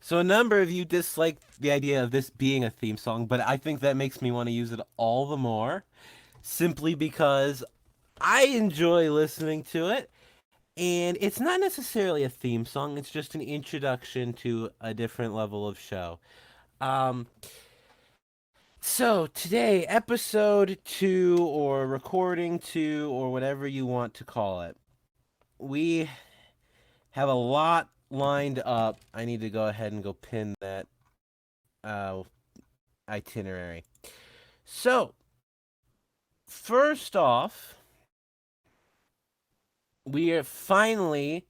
So a number of you dislike the idea of this being a theme song, but I think that makes me want to use it all the more, simply because I enjoy listening to it. And it's not necessarily a theme song, it's just an introduction to a different level of show. Um, so today, episode two, or recording two, or whatever you want to call it, we have a lot lined up. I need to go ahead and go pin that uh, itinerary. So, first off, we are finally,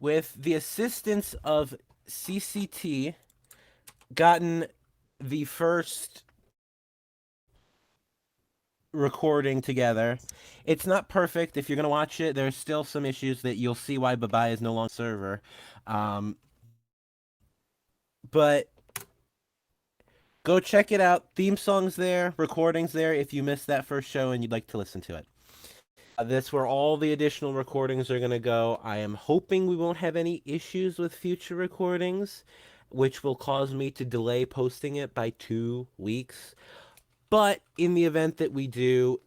with the assistance of CCT, gotten the first recording together. It's not perfect. If you're gonna watch it, there's still some issues that you'll see why Babai is no longer server. Um, but go check it out. Theme songs there, recordings there. If you missed that first show and you'd like to listen to it, that's where all the additional recordings are gonna go. I am hoping we won't have any issues with future recordings, which will cause me to delay posting it by 2 weeks. But in the event that we do,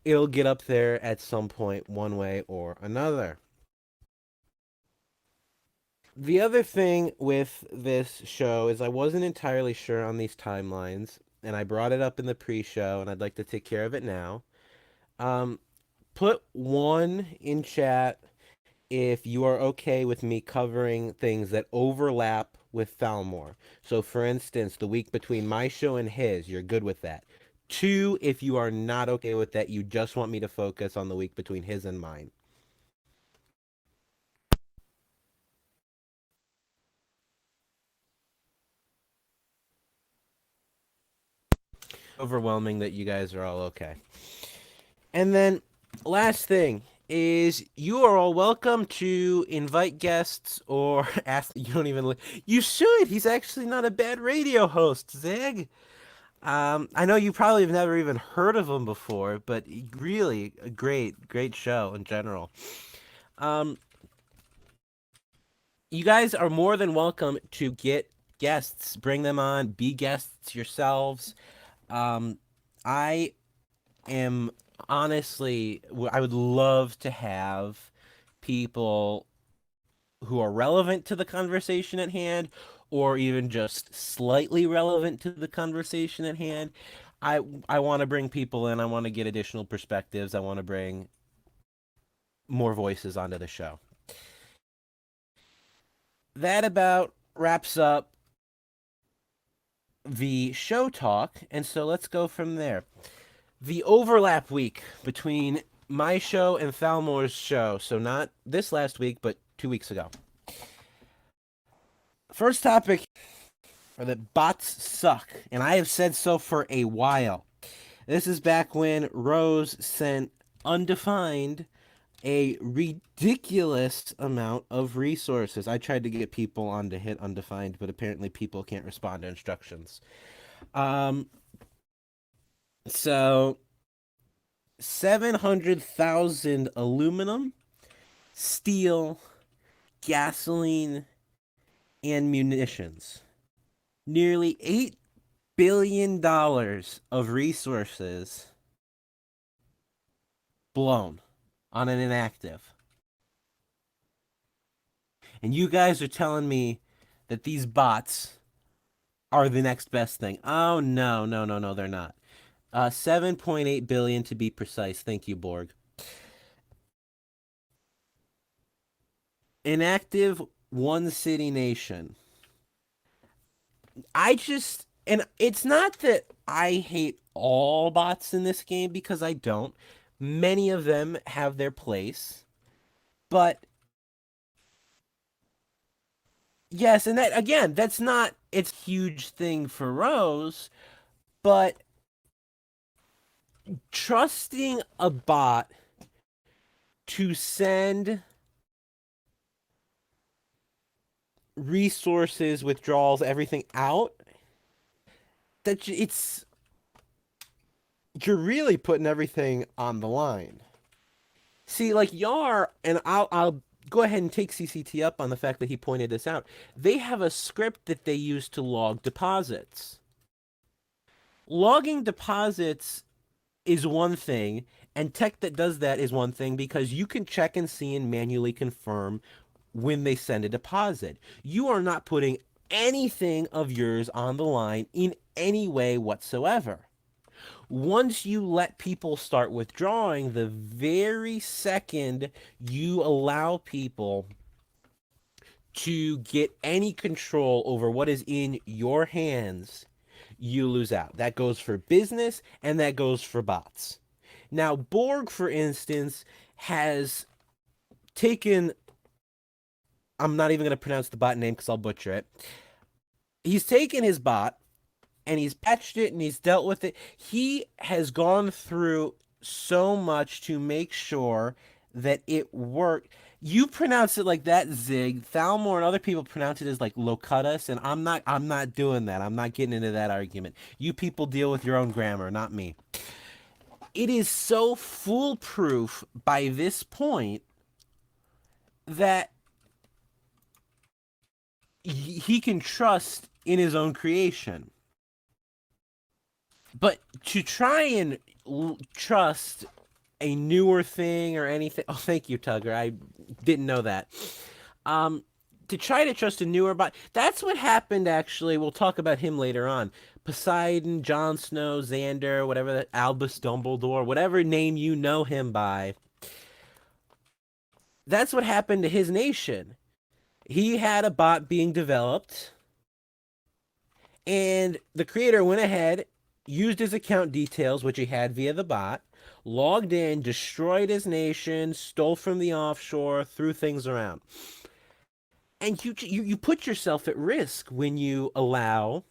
it'll get up there at some point, one way or another. The other thing with this show is I wasn't entirely sure on these timelines, and I brought it up in the pre-show, and I'd like to take care of it now. Um, put one in chat if you are okay with me covering things that overlap with Falmore. So, for instance, the week between my show and his, you're good with that. Two, if you are not okay with that, you just want me to focus on the week between his and mine. Overwhelming that you guys are all okay. And then, last thing is you are all welcome to invite guests or ask. You don't even. You should. He's actually not a bad radio host, Zig. I know you probably have never even heard of him before, but really a great show in general. Um, you guys are more than welcome to get guests, bring them on, be guests yourselves. Um, I am honestly, I would love to have people who are relevant to the conversation at hand, or even just slightly relevant to the conversation at hand. I want to bring people in. I want to get additional perspectives. I want to bring more voices onto the show. That about wraps up the show talk, and so let's go from there. The overlap week between my show and Falmore's show, so not this last week, but 2 weeks ago. First topic are that bots suck, and I have said so for a while. This is back when Rose sent undefined a ridiculous amount of resources. I tried to get people on to hit undefined, but apparently people can't respond to instructions. Um, so 700,000 aluminum, steel, gasoline, and munitions. Nearly $8 billion of resources blown on an inactive. And you guys are telling me that these bots are the next best thing. Oh no, no, no, no, they're not. 7.8 billion to be precise. Thank you, Borg. Inactive one city nation. I just, and it's not that I hate all bots in this game, because I don't. Many of them have their place. But yes, and that again, that's not it's a huge thing for Rose, but trusting a bot to send resources, withdrawals, everything out, that it's you're really putting everything on the line. See, like Yar, and I'll go ahead and take CCT up on the fact that he pointed this out. They have a script that they use to log deposits. Logging deposits is one thing, and tech that does that is one thing because you can check and see and manually confirm when they send a deposit. You are not putting anything of yours on the line in any way whatsoever. Once you let people start withdrawing, the very second you allow people to get any control over what is in your hands, you lose out. That goes for business and that goes for bots. Now, Borg, for instance, has taken. I'm not even going to pronounce the bot name because I'll butcher it. He's taken his bot and he's patched it and he's dealt with it. He has gone through so much to make sure that it worked. You pronounce it like that, Zig. Thalmor and other people pronounce it as like locutus, and I'm not doing that. I'm not getting into that argument. You people deal with your own grammar, not me. It is so foolproof by this point that he can trust in his own creation. But to try and trust a newer thing or anything. Oh, thank you, Tugger. I didn't know that. Um, to try to trust a newer bot. That's what happened. Actually, we'll talk about him later on. Poseidon, Jon Snow, Xander, whatever that Albus Dumbledore, whatever name you know him by. That's what happened to his nation. He had a bot being developed, and the creator went ahead, used his account details, which he had via the bot, logged in, destroyed his nation, stole from the offshore, threw things around. And you put yourself at risk when you allow.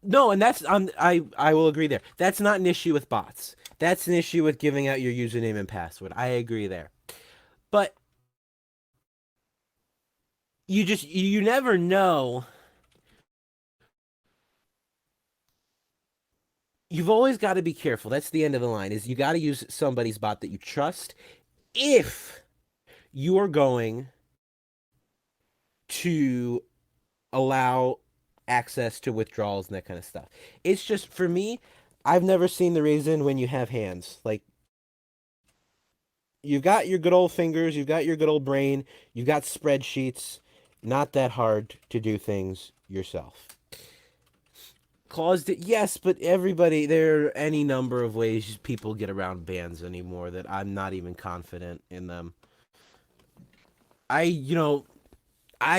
No, and that's I will agree there. That's not an issue with bots. That's an issue with giving out your username and password. I agree there. But you never know. You've always got to be careful. That's the end of the line. Is you got to use somebody's bot that you trust if you are going to allow access to withdrawals and that kind of stuff. It's just for me, I've never seen the reason when you have hands. Like you've got your good old fingers, you've got your good old brain, you've got spreadsheets. Not that hard to do things yourself. Caused it, yes, but everybody, there are any number of ways people get around bans anymore that I'm not even confident in them. I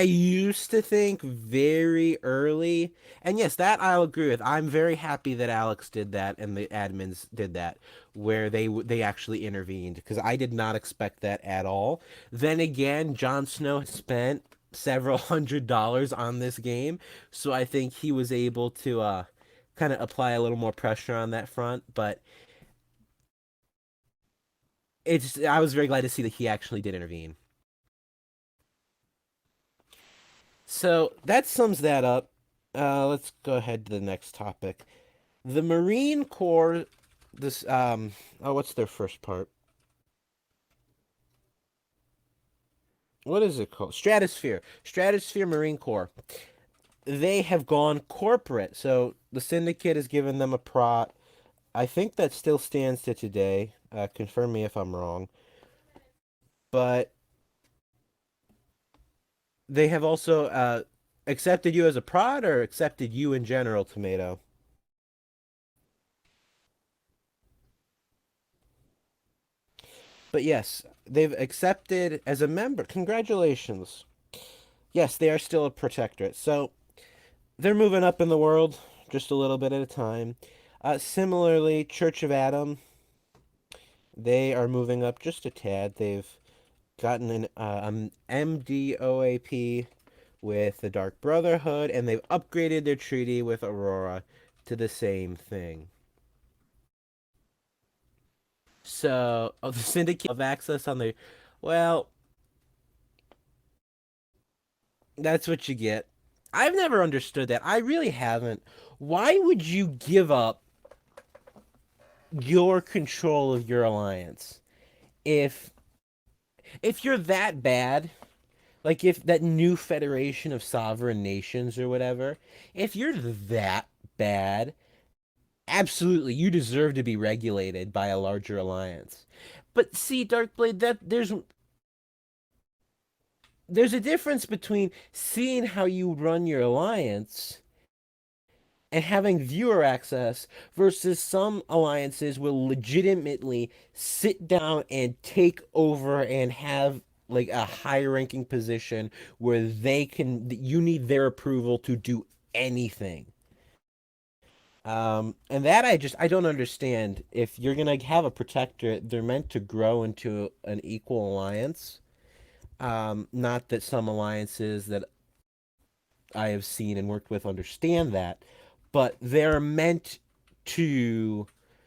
used to think very early, and yes, that I'll agree with. I'm very happy that Alex did that and the admins did that, where they actually intervened because I did not expect that at all. Then again, Jon Snow had spent several $100s on this game, so I think he was able to kind of apply a little more pressure on that front. But I was very glad to see that he actually did intervene. So that sums that up. Let's go ahead to the next topic. The Marine Corps, this what's their first part? What is it called? Stratosphere Marine Corps. They have gone corporate. So the syndicate has given them a prot. I think that still stands to today. Confirm me if I'm wrong. But they have also accepted you as a prod or accepted you in general, Tomato. But yes, they've accepted as a member. Congratulations. Yes, they are still a protectorate. So they're moving up in the world just a little bit at a time. Similarly, Church of Adam, they are moving up just a tad. They've gotten an MDOAP with the Dark Brotherhood, and they've upgraded their treaty with Aurora to the same thing. So, the Syndicate of access on the. Well, that's what you get. I've never understood that. I really haven't. Why would you give up your control of your alliance if if you're that bad, like if that new Federation of Sovereign Nations or whatever, if you're that bad, absolutely you deserve to be regulated by a larger alliance. But see, Darkblade, that there's a difference between seeing how you run your alliance and having viewer access versus some alliances will legitimately sit down and take over and have like a high ranking position where you need their approval to do anything. And that I don't understand. If you're gonna have a protectorate, they're meant to grow into an equal alliance. Not that some alliances that I have seen and worked with understand that, but they're meant to.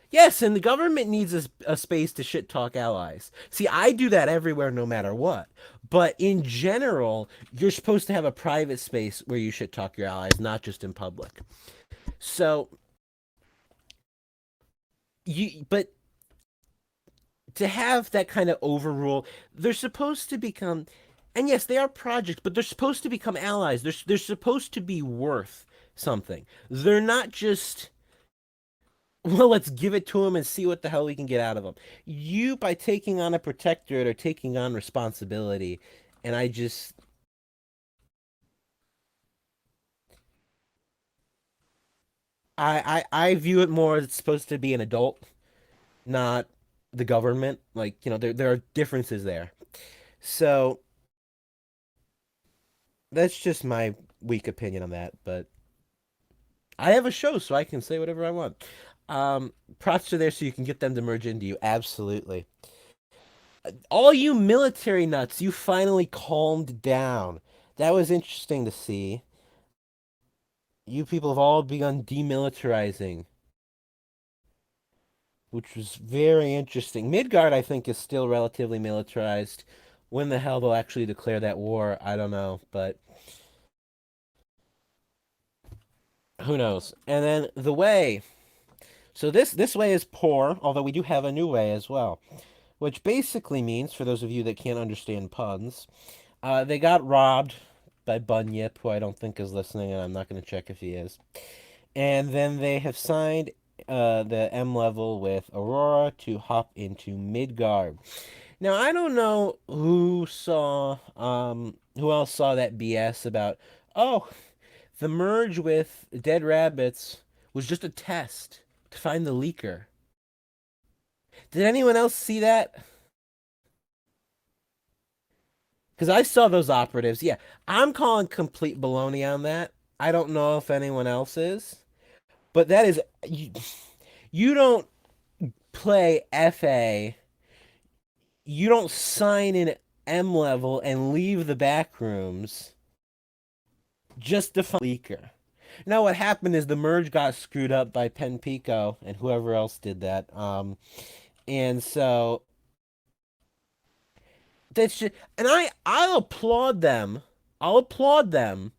Yes, and the government needs a space to shit talk allies. See, I do that everywhere, no matter what. But in general, you're supposed to have a private space where you shit talk your allies, not just in public. So but to have that kind of overrule, they're supposed to become, and yes, they are projects, but they're supposed to become allies. They're supposed to be worth something. They're not just, well, let's give it to them and see what the hell we can get out of them. You, by taking on a protectorate, are taking on responsibility, and I view it more as it's supposed to be an adult, not the government. Like, there are differences there. So that's just my weak opinion on that, but I have a show, so I can say whatever I want. Props are there so you can get them to merge into you. Absolutely. All you military nuts, you finally calmed down. That was interesting to see. You people have all begun demilitarizing, which was very interesting. Midgard, I think, is still relatively militarized. When the hell they'll actually declare that war, I don't know, but who knows? And then the way. So this way is poor, although we do have a new way as well, which basically means, for those of you that can't understand puns, they got robbed by Bunyip, who I don't think is listening, and I'm not going to check if he is. And then they have signed the M level with Aurora to hop into Midgard. Now I don't know who else saw that BS about, oh, the merge with Dead Rabbits was just a test to find the leaker. Did anyone else see that? Because I saw those operatives. Yeah, I'm calling complete baloney on that. I don't know if anyone else is, but that is you don't play FA. You don't sign in M level and leave the back rooms just to find leaker. Now what happened is the merge got screwed up by Pen Pico and whoever else did that. And so that's just, and I'll applaud them. I'll applaud them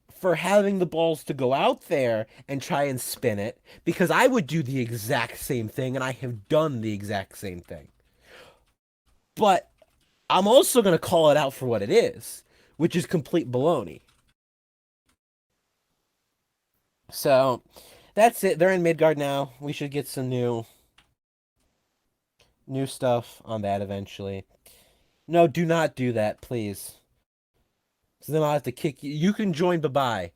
for having the balls to go out there and try and spin it because I would do the exact same thing and I have done the exact same thing. But I'm also going to call it out for what it is, which is complete baloney. So that's it. They're in Midgard now. We should get some new stuff on that eventually. No, do not do that, please. So then I'll have to kick you. You can join bye bye,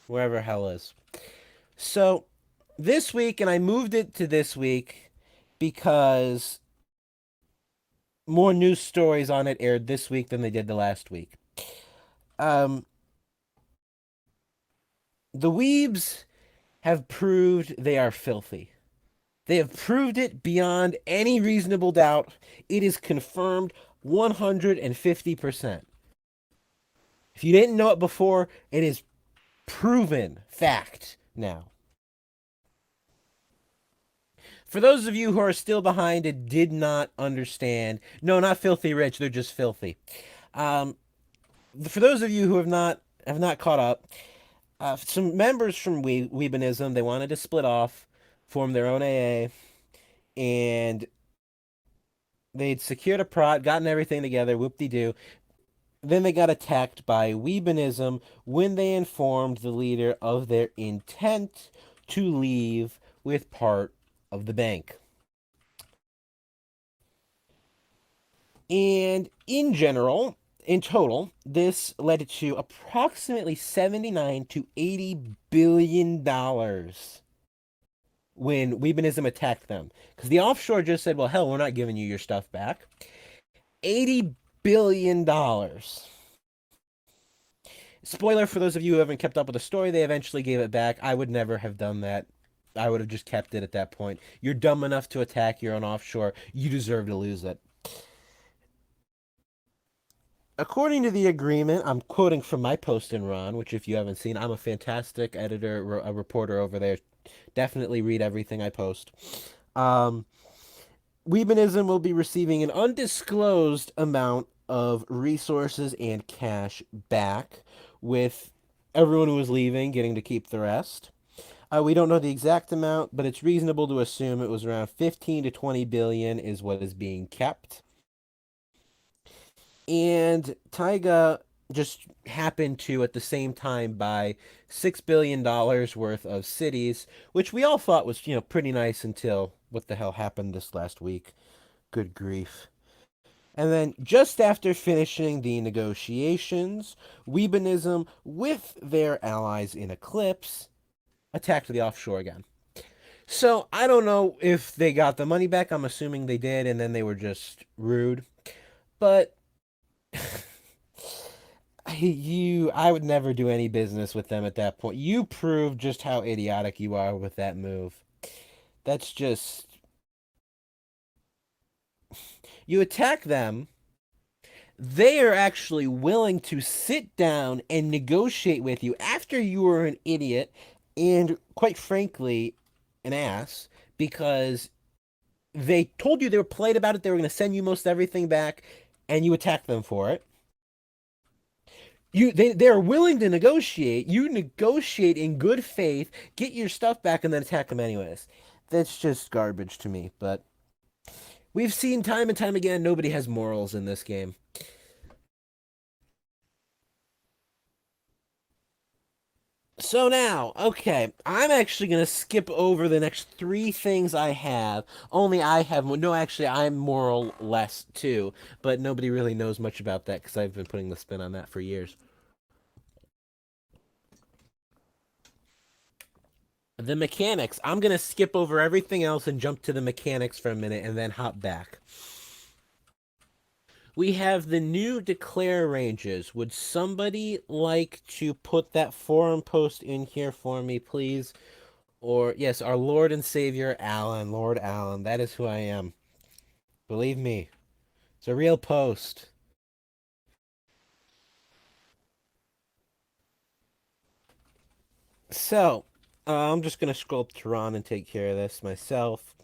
wherever hell is. So this week, and I moved it to this week because more news stories on it aired this week than they did the last week. Um, the Weebs have proved they are filthy. They have proved it beyond any reasonable doubt. It is confirmed 150%. If you didn't know it before, it is proven fact now. For those of you who are still behind and did not understand, no, not filthy rich, they're just filthy. Um, for those of you who have not caught up, some members from Weebinism, they wanted to split off, form their own AA, and They'd secured a prot, gotten everything together, whoop-de-doo. Then they got attacked by Weebinism when they informed the leader of their intent to leave with part of the bank. And in general, in total, this led to approximately 79 to 80 billion dollars when Weebinism attacked them. Because the offshore just said, well, hell, we're not giving you your stuff back. $80 billion. Spoiler for those of you who haven't kept up with the story, they eventually gave it back. I would never have done that. I would have just kept it at that point. You're dumb enough to attack your own offshore. You deserve to lose it. According to the agreement, I'm quoting from my post in Ron, which if you haven't seen, I'm a fantastic editor, a reporter over there. Definitely read everything I post. Um, Weebinism will be receiving an undisclosed amount of resources and cash back, with everyone who is leaving getting to keep the rest. We don't know the exact amount, but it's reasonable to assume it was around 15 to 20 billion is what is being kept. And Taiga just happened to at the same time buy $6 billion worth of cities, which we all thought was, pretty nice until what the hell happened this last week. Good grief. And then just after finishing the negotiations, Weebinism, with their allies in Eclipse, attacked the offshore again. So I don't know if they got the money back. I'm assuming they did, and then they were just rude. But I would never do any business with them at that point. You proved just how idiotic you are with that move. That's just you attack them. They are actually willing to sit down and negotiate with you after you were an idiot and, quite frankly, an ass because they told you they were polite about it. They were going to send you most everything back, and you attacked them for it. They're willing to negotiate. You negotiate in good faith, get your stuff back, and then attack them anyways. That's just garbage to me. But we've seen time and time again nobody has morals in this game. So now, okay, I'm actually going to skip over the next three things I have. Only I have, no, actually, I'm moral less too, but nobody really knows much about that because I've been putting the spin on that for years. The mechanics, I'm going to skip over everything else and jump to the mechanics for a minute and then hop back. We have the new declare ranges. Would somebody like to put that forum post in here for me, please? Or, yes, our Lord and Savior, Alan, Lord Alan. That is who I am. Believe me, it's a real post. So, I'm just going to scroll up to Ron and take care of this myself.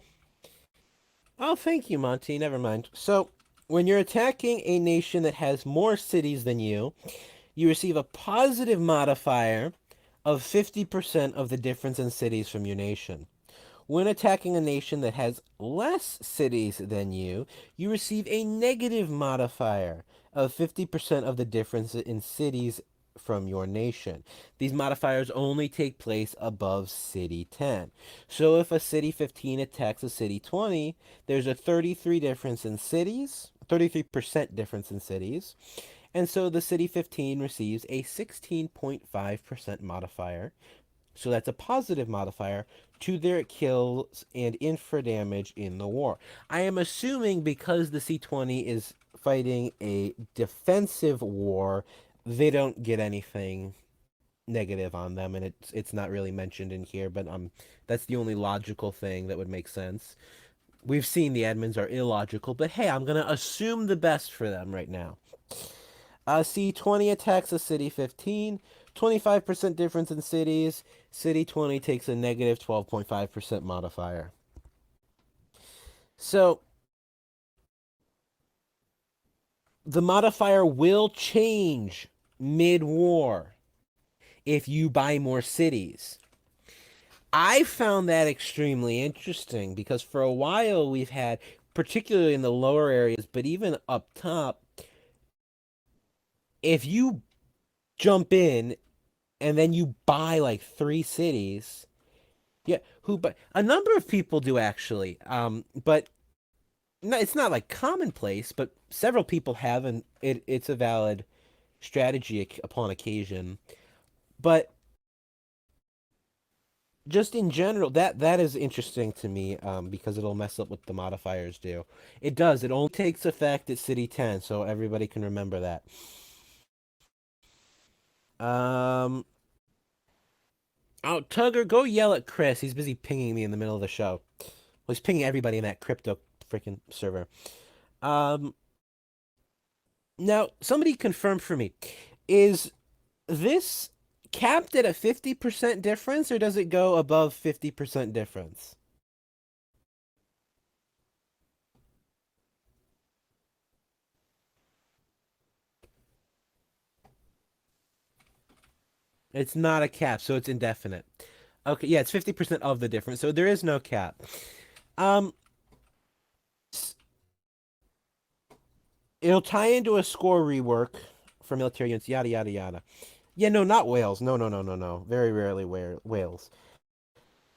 Oh, thank you, Monty. Never mind. So, when you're attacking a nation that has more cities than you receive a positive modifier of 50% of the difference in cities from your nation. When attacking a nation that has less cities than you receive a negative modifier of 50% of the difference in cities from your nation. These modifiers only take place above city 10. So if a city 15 attacks a city 20, there's a 33 difference in cities, 33% difference in cities. And so the city 15 receives a 16.5% modifier. So that's a positive modifier to their kills and infra damage in the war. I am assuming because the C20 is fighting a defensive war, they don't get anything negative on them, and it's not really mentioned in here, but that's the only logical thing that would make sense. We've seen the admins are illogical, but hey, I'm gonna assume the best for them right now. C20 attacks a city 15, 25% difference in cities. City 20 takes a negative 12.5% modifier. So the modifier will change mid-war if you buy more cities. I found that extremely interesting because for a while we've had particularly in the lower areas, but even up top, if you jump in and then you buy like three cities, yeah, who but a number of people do actually. But no, it's not like commonplace, but several people have, and it's a valid strategy upon occasion. But just in general, that is interesting to me, because it'll mess up what the modifiers do. It does. It only takes effect at City 10, so everybody can remember that. Um, oh, Tugger, go yell at Chris. He's busy pinging me in the middle of the show. Well, he's pinging everybody in that crypto freaking server. Um, Now somebody confirm for me, is this capped at a 50% difference, or does it go above 50% difference? It's not a cap, so it's indefinite. Okay, yeah, it's 50% of the difference, so there is no cap. Um, it'll tie into a score rework for military units, yada yada yada. Yeah, no, not Wales. No, no, no, no, no. Very rarely Wales.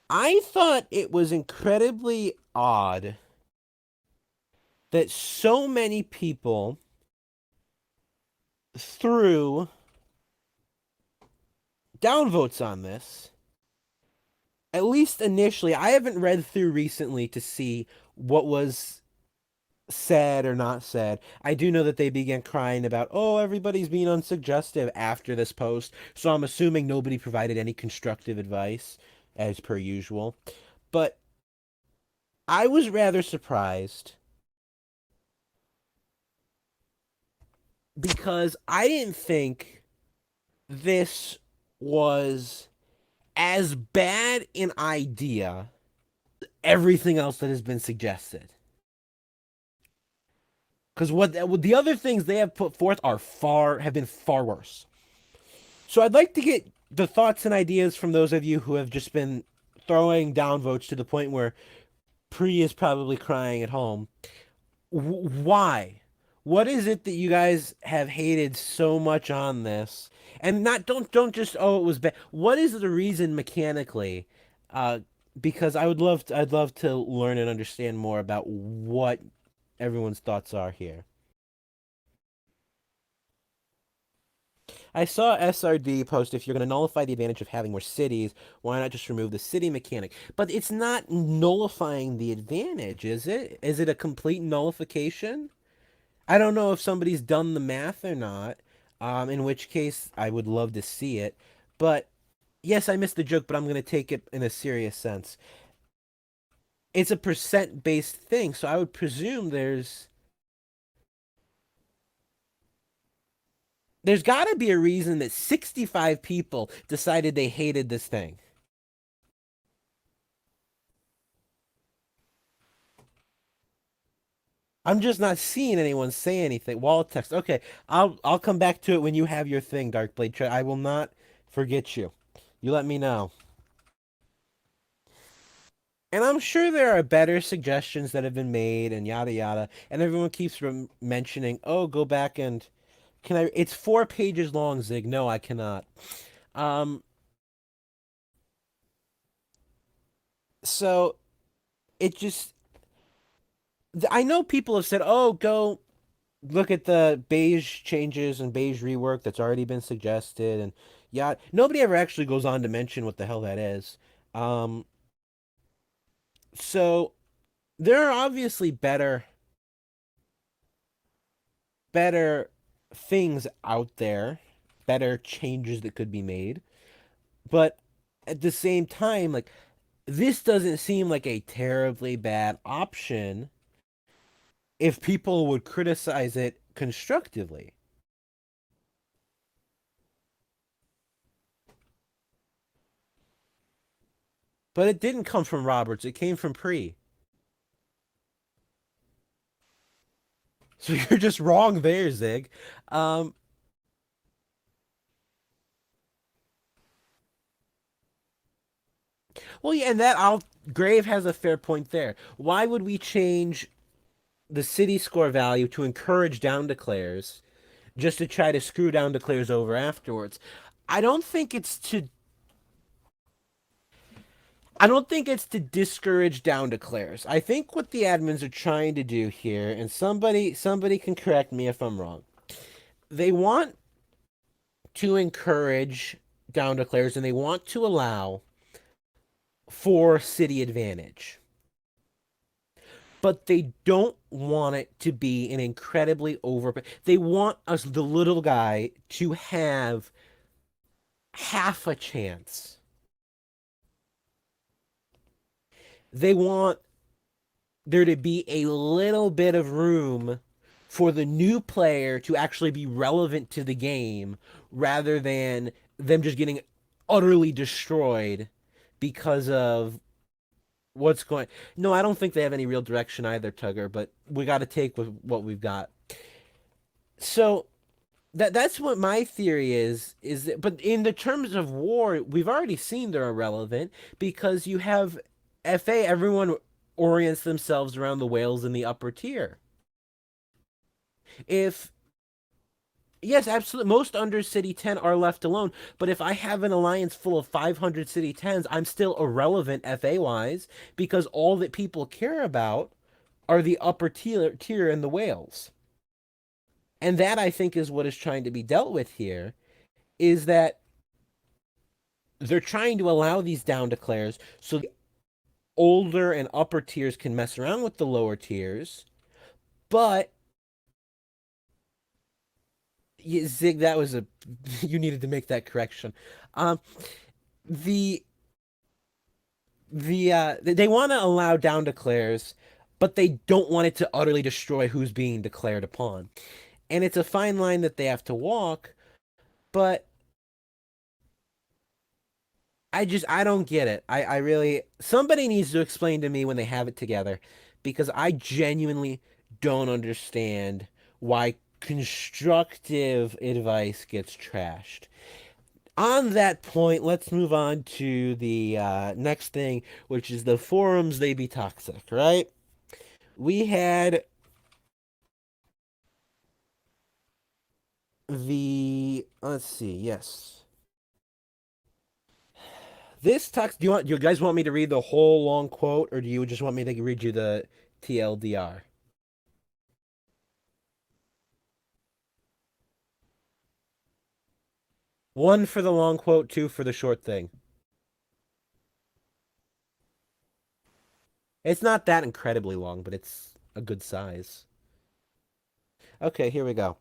I thought it was incredibly odd that so many people threw downvotes on this. At least initially, I haven't read through recently to see what was said or not said. I do know that they began crying about, oh, everybody's being unsuggestive after this post. So I'm assuming nobody provided any constructive advice, as per usual. But I was rather surprised because I didn't think this was as bad an idea everything else that has been suggested. Because what the other things they have put forth have been far worse. So I'd like to get the thoughts and ideas from those of you who have just been throwing down votes to the point where Pre is probably crying at home. Why? What is it that you guys have hated so much on this? And not don't just, oh, it was bad. What is the reason mechanically? Uh, because I'd love to learn and understand more about what everyone's thoughts are here. I saw SRD post, if you're going to nullify the advantage of having more cities, why not just remove the city mechanic? But it's not nullifying the advantage, is it? Is it a complete nullification? I don't know if somebody's done the math or not, in which case I would love to see it. But yes, I missed the joke, but I'm going to take it in a serious sense. It's a percent based thing, so I would presume there's got to be a reason that 65 people decided they hated this thing. I'm just not seeing anyone say anything. Wall text. Okay, I'll come back to it when you have your thing, Darkblade. I will not forget you. You let me know. And I'm sure there are better suggestions that have been made and yada yada. And everyone keeps mentioning, "Oh, go back and can I?" It's 4 pages long, Zig. No, I cannot. Um, so it just I know people have said, "Oh, go look at the beige changes and beige rework that's already been suggested," and yeah, nobody ever actually goes on to mention what the hell that is. Um, so there are obviously better things out there, better changes that could be made, but at the same time, like this doesn't seem like a terribly bad option if people would criticize it constructively. But it didn't come from Roberts, it came from Pre. So you're just wrong there, Zig. Um, well, yeah, and that I'll Grave has a fair point there. Why would we change? the city score value to encourage down declares, just to try to screw down declares over afterwards. I don't think it's to I don't think it's to discourage down declares. I think what the admins are trying to do here, and somebody can correct me if I'm wrong. They want to encourage down declares and they want to allow for city advantage. But they don't want it to be an incredibly over. They want us, the little guy, to have half a chance. They want there to be a little bit of room for the new player to actually be relevant to the game rather than them just getting utterly destroyed because of what's going. No, I don't think they have any real direction either, Tugger, but we got to take with what we've got. So that's what my theory is that, but in the terms of war, we've already seen they're irrelevant because you have FA, everyone orients themselves around the whales in the upper tier. If Yes, absolutely. Most under City 10 are left alone. But if I have an alliance full of 500 City 10s, I'm still irrelevant FA wise because all that people care about are the upper tier and the whales. And that I think is what is trying to be dealt with here is that they're trying to allow these down declares so the older and upper tiers can mess around with the lower tiers. But Zig, that was a you needed to make that correction. Um, the they want to allow down declares, but they don't want it to utterly destroy who's being declared upon. And it's a fine line that they have to walk, but I don't get it. I really somebody needs to explain to me when they have it together because I genuinely don't understand why constructive advice gets trashed. On that point, let's move on to the next thing, which is the forums. They be toxic, right? We had let's see, yes. This talks. Do you guys want me to read the whole long quote, or do you just want me to read you the TLDR? One for the long quote, two for the short thing. It's not that incredibly long, but it's a good size. Okay, here we go.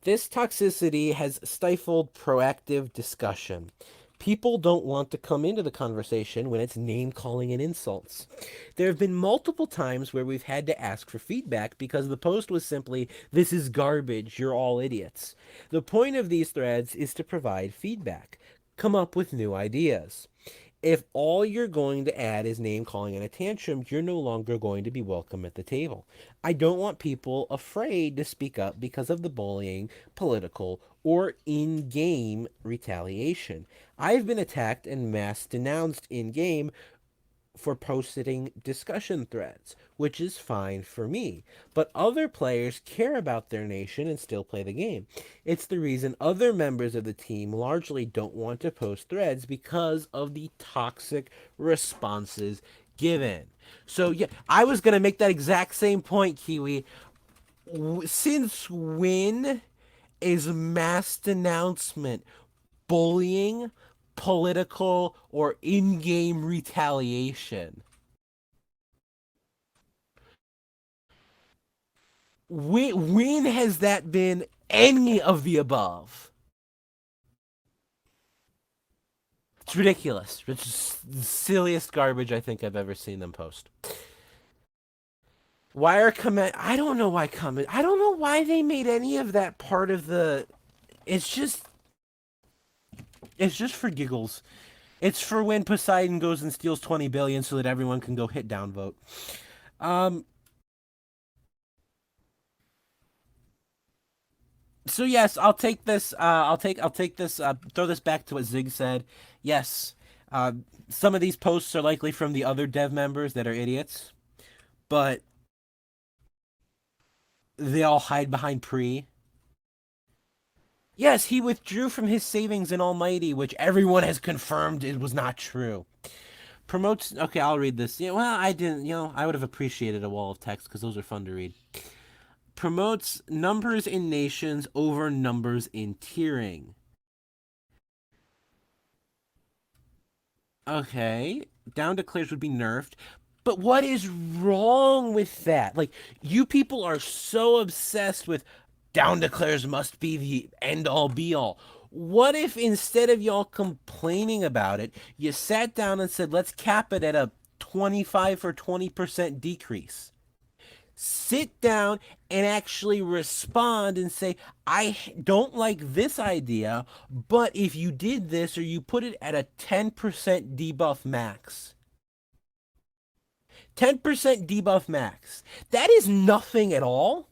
This toxicity has stifled proactive discussion. People don't want to come into the conversation when it's name calling and insults. There have been multiple times where we've had to ask for feedback because the post was simply, "This is garbage, you're all idiots." The point of these threads is to provide feedback, come up with new ideas. If all you're going to add is name calling and a tantrum, you're no longer going to be welcome at the table. I don't want people afraid to speak up because of the bullying, political, or in game retaliation. I've been attacked and mass denounced in game for posting discussion threads, which is fine for me. But other players care about their nation and still play the game. It's the reason other members of the team largely don't want to post threads because of the toxic responses given. So, yeah, I was going to make that exact same point, Kiwi. Since when is mass denouncement bullying, political, or in game retaliation? When has that been any of the above? It's ridiculous. It's the silliest garbage I think I've ever seen them post. Why are comment? I don't know why comment. I don't know why they made any of that part of the. It's just. It's just for giggles. It's for when Poseidon goes and steals 20 billion so that everyone can go hit downvote. Um. So yes, I'll take this. I'll take this. Throw this back to what Zig said. Yes. Uh, some of these posts are likely from the other dev members that are idiots, but they all hide behind pre. Yes, he withdrew from his savings in Almighty, which everyone has confirmed it was not true. Promotes. Okay, I'll read this. Yeah, well, I didn't. I would have appreciated a wall of text because those are fun to read. Promotes numbers in nations over numbers in tiering. Okay, down declares would be nerfed. But what is wrong with that? Like, you people are so obsessed with down declares must be the end all be all. What if instead of y'all complaining about it, you sat down and said, let's cap it at a 25 or 20% decrease? Sit down and actually respond and say, I don't like this idea, but if you did this or you put it at a 10% debuff max, 10% debuff max, that is nothing at all.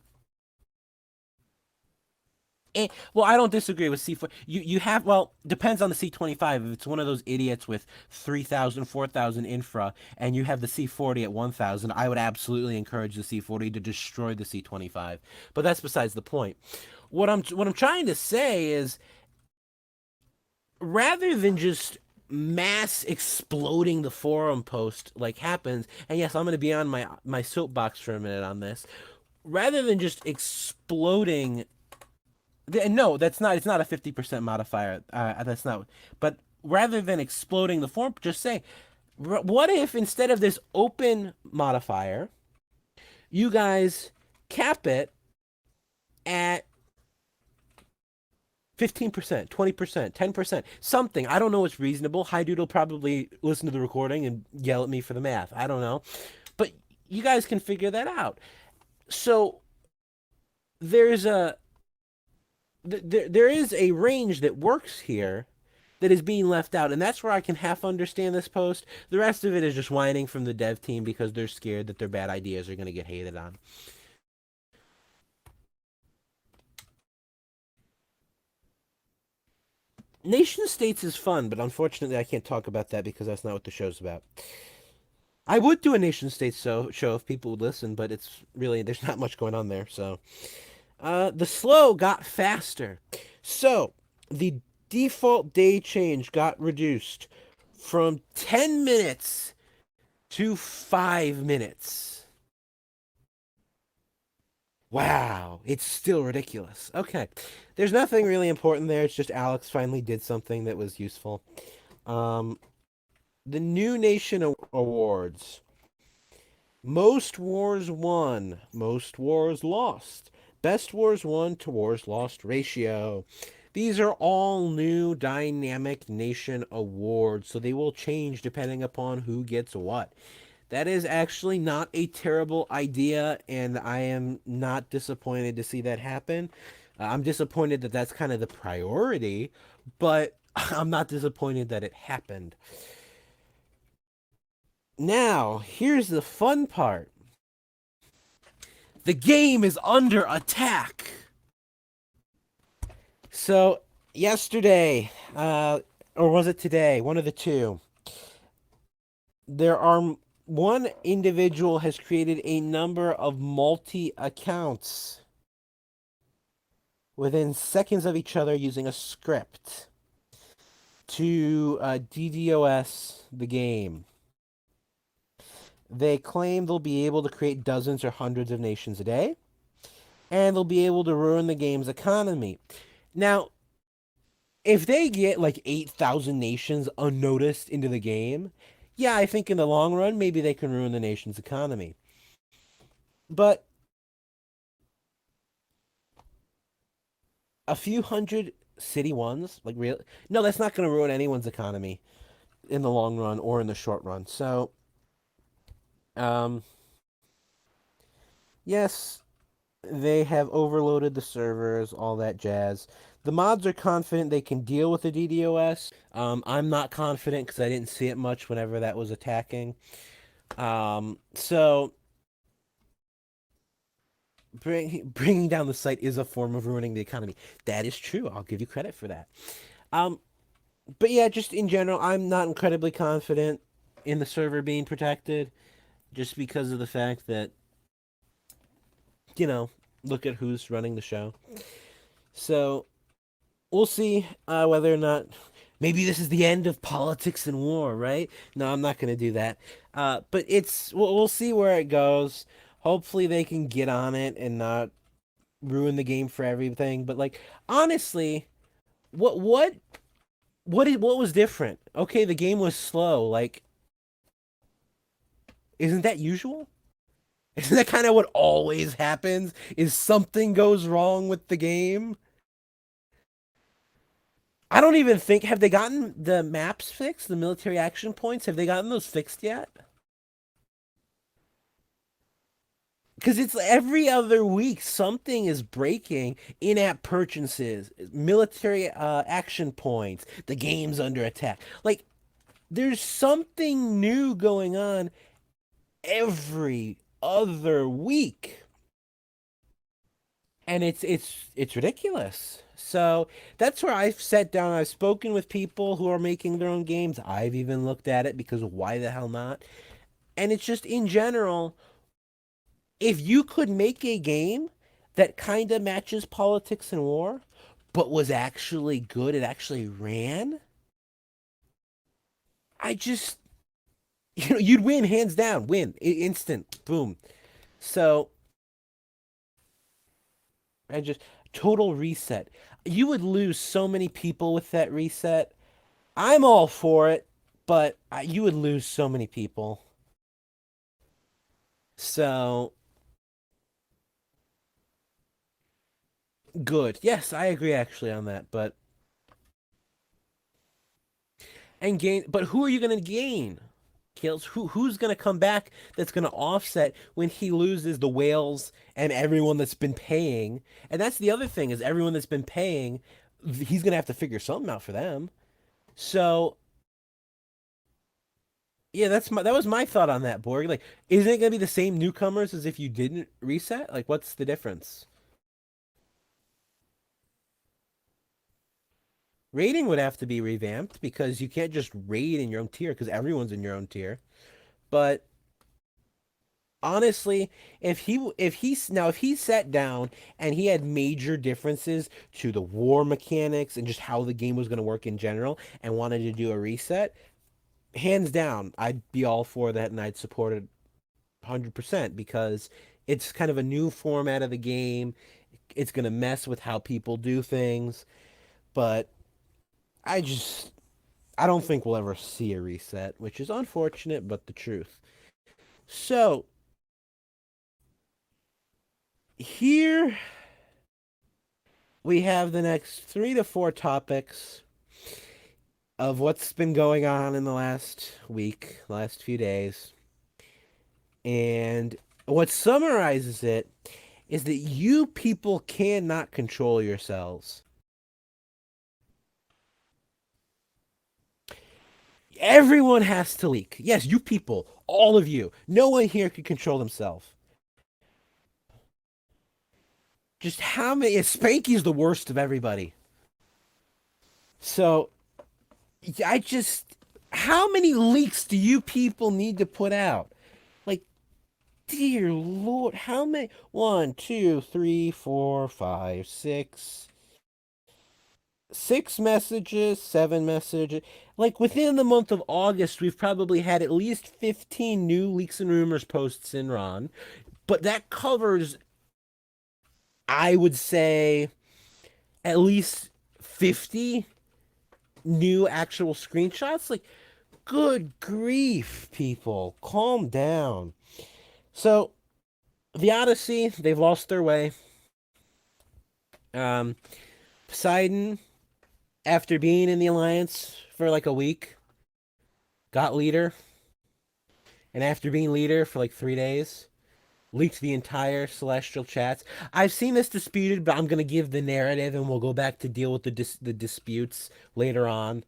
Well, I don't disagree with C4. You have, well, depends on the C25. If it's one of those idiots with 3,000, 4,000 infra, and you have the C40 at 1,000, I would absolutely encourage the C40 to destroy the C25. But that's besides the point. What I'm trying to say is, rather than just mass exploding the forum post like happens, and yes, I'm going to be on my soapbox for a minute on this. Rather than just exploding, no, that's not. It's not a 50% modifier. That's not. But rather than exploding the form, just say, what if instead of this open modifier, you guys cap it at 15%, 20%, 10%, something. I don't know what's reasonable. Hi Dude will probably listen to the recording and yell at me for the math. I don't know. But you guys can figure that out. So there's a there is a range that works here that is being left out, and that's where I can half understand this post. The rest of it is just whining from the dev team because they're scared that their bad ideas are going to get hated on. Nation states is fun, but unfortunately I can't talk about that because that's not what the show's about. I would do a nation states show if people would listen, but it's really there's not much going on there. So the slow got faster. So the default day change got reduced from 10 minutes to 5 minutes. Wow, it's still ridiculous. Okay, there's nothing really important there. It's just Alex finally did something that was useful. Um, the New Nation Awards. Most wars won, most wars lost. Best wars won to wars lost ratio. These are all new dynamic nation awards, so they will change depending upon who gets what. That is actually not a terrible idea, and I am not disappointed to see that happen. I'm disappointed that that's kind of the priority, but I'm not disappointed that it happened. Now, here's the fun part. The game is under attack. So, yesterday, or was it today? One of the two. There are one individual has created a number of multi accounts within seconds of each other using a script to DDoS the game. They claim they'll be able to create dozens or hundreds of nations a day, and they'll be able to ruin the game's economy. Now, if they get like 8,000 nations unnoticed into the game, yeah, I think in the long run, maybe they can ruin the nation's economy. But a few hundred city ones, like real, no, that's not going to ruin anyone's economy in the long run or in the short run. So, um, yes, they have overloaded the servers, all that jazz. The mods are confident they can deal with the DDoS. I'm not confident because I didn't see it much whenever that was attacking. So bringing down the site is a form of ruining the economy. That is true. I'll give you credit for that. Um, but yeah, just in general, I'm not incredibly confident in the server being protected, just because of the fact that you know look at who's running the show. So we'll see whether or not maybe this is the end of politics and war, right? No, I'm not going to do that. But we'll see where it goes. Hopefully they can get on it and not ruin the game for everything. But like honestly, what what what was different? Okay, the game was slow. Like, isn't that usual? Isn't that kind of what always happens? Is something goes wrong with the game? I don't even think have they gotten the maps fixed, the military action points? Have they gotten those fixed yet? Because it's every other week something is breaking. In-app purchases, military action points, the game's under attack. Like there's something new going on every other week. And it's ridiculous. So that's where I've sat down. I've spoken with people who are making their own games. I've even looked at it because why the hell not? And it's just in general, if you could make a game that kind of matches politics and war, but was actually good, it actually ran. I just, you'd win hands down, win instant, boom. So I just total reset. You would lose so many people with that reset. I'm all for it, but you would lose so many people. So good. Yes, I agree actually on that. But and gain. But who are you going to gain? Kills. Who's going to come back? That's going to offset when he loses the whales and everyone that's been paying. And that's the other thing is everyone that's been paying. He's going to have to figure something out for them. So yeah, that was my thought on that, Borg. Like, isn't it gonna be the same newcomers as if you didn't reset? Like, what's the difference? Rating would have to be revamped because you can't just raid in your own tier because everyone's in your own tier. But honestly, if he sat down and he had major differences to the war mechanics and just how the game was gonna work in general and wanted to do a reset, hands down, I'd be all for that and I'd support it 100% because it's kind of a new format of the game. It's going to mess with how people do things, but I just I don't think we'll ever see a reset, which is unfortunate but the truth. So, here we have the next 3 to 4 topics of what's been going on in the last week, last few days. And what summarizes it is that you people cannot control yourselves. Everyone has to leak. Yes, you people, all of you. No one here can control themselves. Just how many? Spanky's the worst of everybody. So I just, how many leaks do you people need to put out? Like, dear Lord, how many? One, two, three, four, five, six. 6 messages, 7 messages. Like within the month of August, we've probably had at least 15 new leaks and rumors posts in Ron. But that covers, I would say, at least 50 new actual screenshots. Like, good grief, people. Calm down. So, the Odyssey, they've lost their way. Um, Poseidon, after being in the Alliance for like a week, got leader. And after being leader for like 3 days, leaked the entire Celestial chats. I've seen this disputed, but I'm gonna give the narrative, and we'll go back to deal with the disputes later on.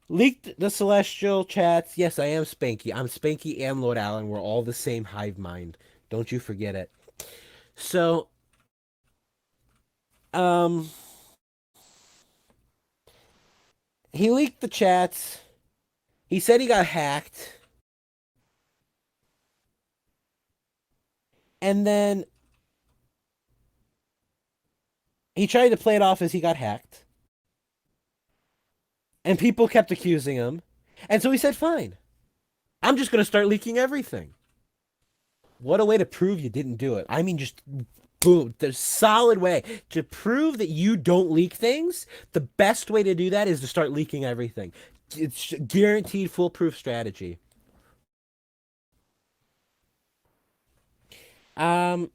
Leaked the Celestial chats. Yes, I am Spanky. I'm Spanky and Lord Allen. We're all the same hive mind. Don't you forget it. So, um, he leaked the chats. He said he got hacked, and then He tried to play it off as he got hacked, and people kept accusing him. And so he said, fine, I'm just going to start leaking everything. What a way to prove you didn't do it. I mean, just boom, the solid way to prove that you don't leak things. The best way to do that is to start leaking everything. It's guaranteed foolproof strategy. Um,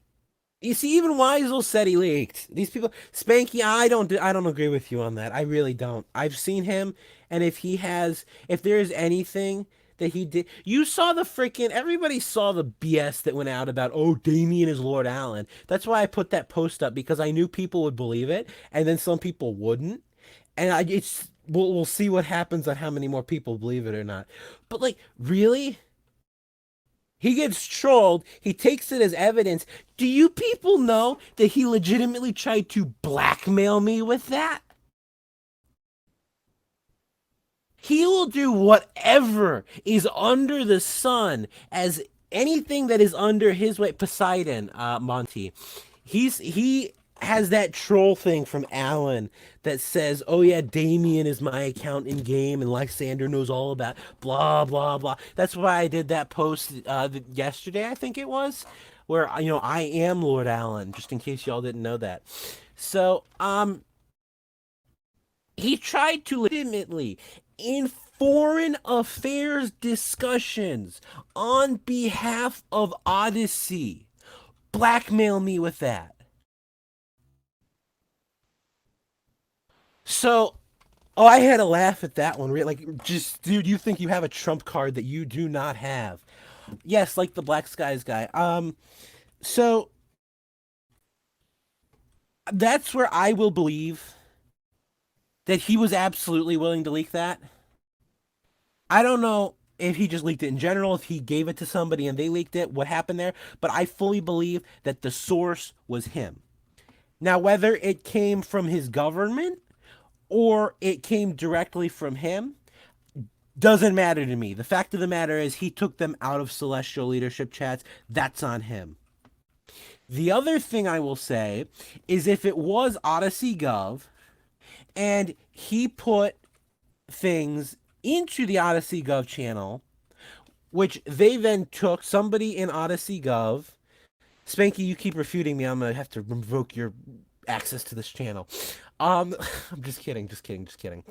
You see, even Weisel said he leaked. These people, Spanky, I don't agree with you on that. I really don't. I've seen him, and if there is anything that he did, you saw the freaking, everybody saw the BS that went out about, oh, Damien is Lord Allen. That's why I put that post up because I knew people would believe it, and then some people wouldn't. And we'll see what happens on how many more people believe it or not. But like, really? He gets trolled. He takes it as evidence. Do you people know that he legitimately tried to blackmail me with that? He will do whatever is under the sun as anything that is under his way. Poseidon, Monty. He has that troll thing from Alan that says, "Oh yeah, Damien is my account in game, and Lysander knows all about blah blah blah." That's why I did that post yesterday, I think it was, where I am Lord Alan, just in case y'all didn't know that. So he tried to legitimately in foreign affairs discussions on behalf of Odyssey blackmail me with that. So, oh, I had a laugh at that one. Like, just, dude, you think you have a trump card that you do not have. Yes, like the Black Skies guy. So that's where I will believe that he was absolutely willing to leak that. I don't know if he just leaked it in general, if he gave it to somebody and they leaked it, what happened there, but I fully believe that the source was him. Now, whether it came from his government or it came directly from him, doesn't matter to me. The fact of the matter is he took them out of celestial leadership chats. That's on him. The other thing I will say is if it was Odyssey Gov and he put things into the Odyssey Gov channel, which they then took somebody in Odyssey Gov. Spanky, you keep refuting me. I'm gonna have to revoke your access to this channel. I'm just kidding, just kidding, just kidding.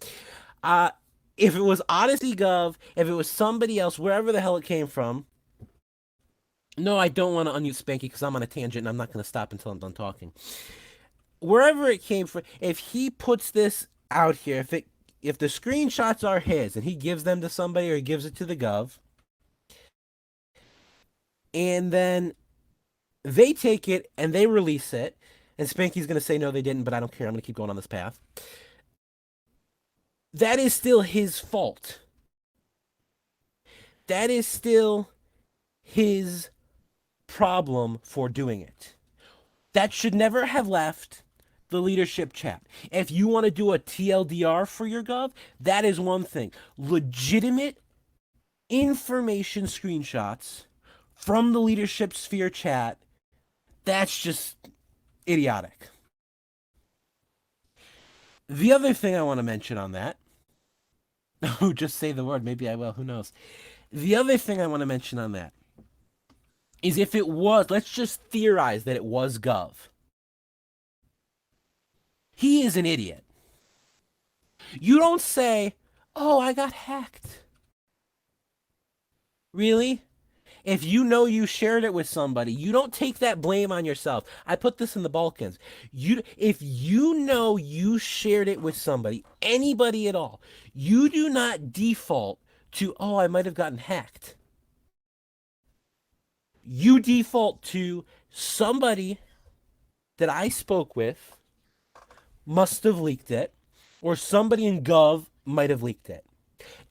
Uh, if it was Odyssey Gov, if it was somebody else, wherever the hell it came from. No, I don't want to unmute Spanky because I'm on a tangent and I'm not going to stop until I'm done talking. Wherever it came from, if he puts this out here, if the screenshots are his and he gives them to somebody or he gives it to the gov, and then they take it and they release it, and Spanky's going to say no, they didn't, but I don't care. I'm going to keep going on this path. That is still his fault. That is still his problem for doing it. That should never have left the leadership chat. If you want to do a TLDR for your gov, that is one thing. Legitimate information screenshots from the leadership sphere chat, that's just idiotic. The other thing I want to mention on that, oh, just say the word, maybe I will, who knows. The other thing I want to mention on that is if it was, let's just theorize that it was Gov. He is an idiot. You don't say, oh, I got hacked. Really? If you know you shared it with somebody, you don't take that blame on yourself. I put this in the Balkans. If you know you shared it with somebody, anybody at all, you do not default to, oh, I might have gotten hacked. You default to somebody that I spoke with must have leaked it, or somebody in Gov might have leaked it.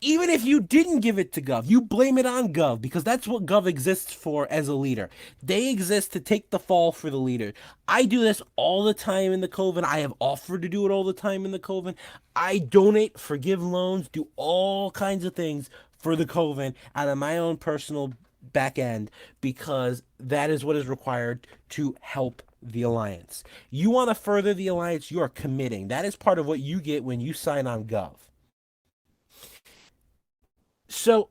Even if you didn't give it to Gov, you blame it on Gov because that's what Gov exists for as a leader. They exist to take the fall for the leader. I do this all the time in the Coven. I have offered to do it all the time in the Coven. I donate, forgive loans, do all kinds of things for the Coven out of my own personal back end because that is what is required to help the alliance. You want to further the alliance, you are committing. That is part of what you get when you sign on Gov. So,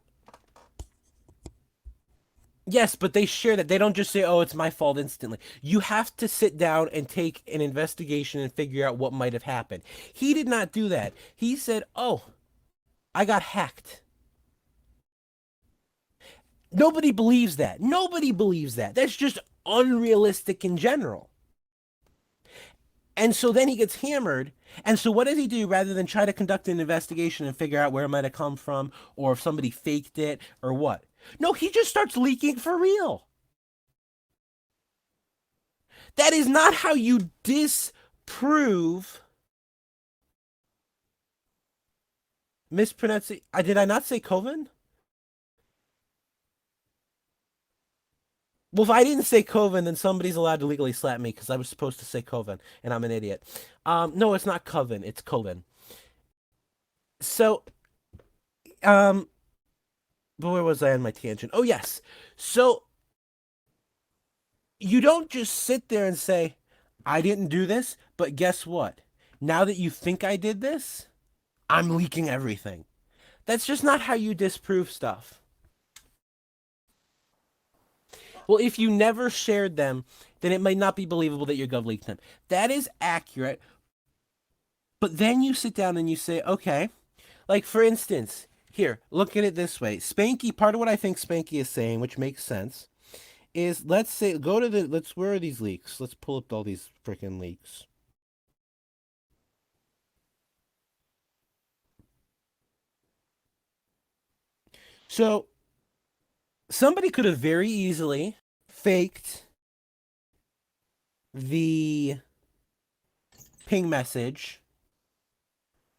yes, but they share that. They don't just say, oh, it's my fault instantly. You have to sit down and take an investigation and figure out what might have happened. He did not do that. He said, oh, I got hacked. Nobody believes that. Nobody believes that. That's just unrealistic in general. And so then he gets hammered. And so what does he do rather than try to conduct an investigation and figure out where it might have come from or if somebody faked it or what? No, he just starts leaking for real. That is not how you disprove mispronouncing. Did I not say Coven? Well, if I didn't say Coven, then somebody's allowed to legally slap me because I was supposed to say Coven, and I'm an idiot. No, it's not Coven. It's Coven. So, um, but where was I on my tangent? Oh, yes. So you don't just sit there and say, I didn't do this, but guess what? Now that you think I did this, I'm leaking everything. That's just not how you disprove stuff. Well, if you never shared them, then it might not be believable that your gov leaked them. That is accurate. But then you sit down and you say, okay, like for instance, here, look at it this way. Spanky, part of what I think Spanky is saying, which makes sense, is let's say, go to the, where are these leaks? Let's pull up all these freaking leaks. So somebody could have very easily faked the ping message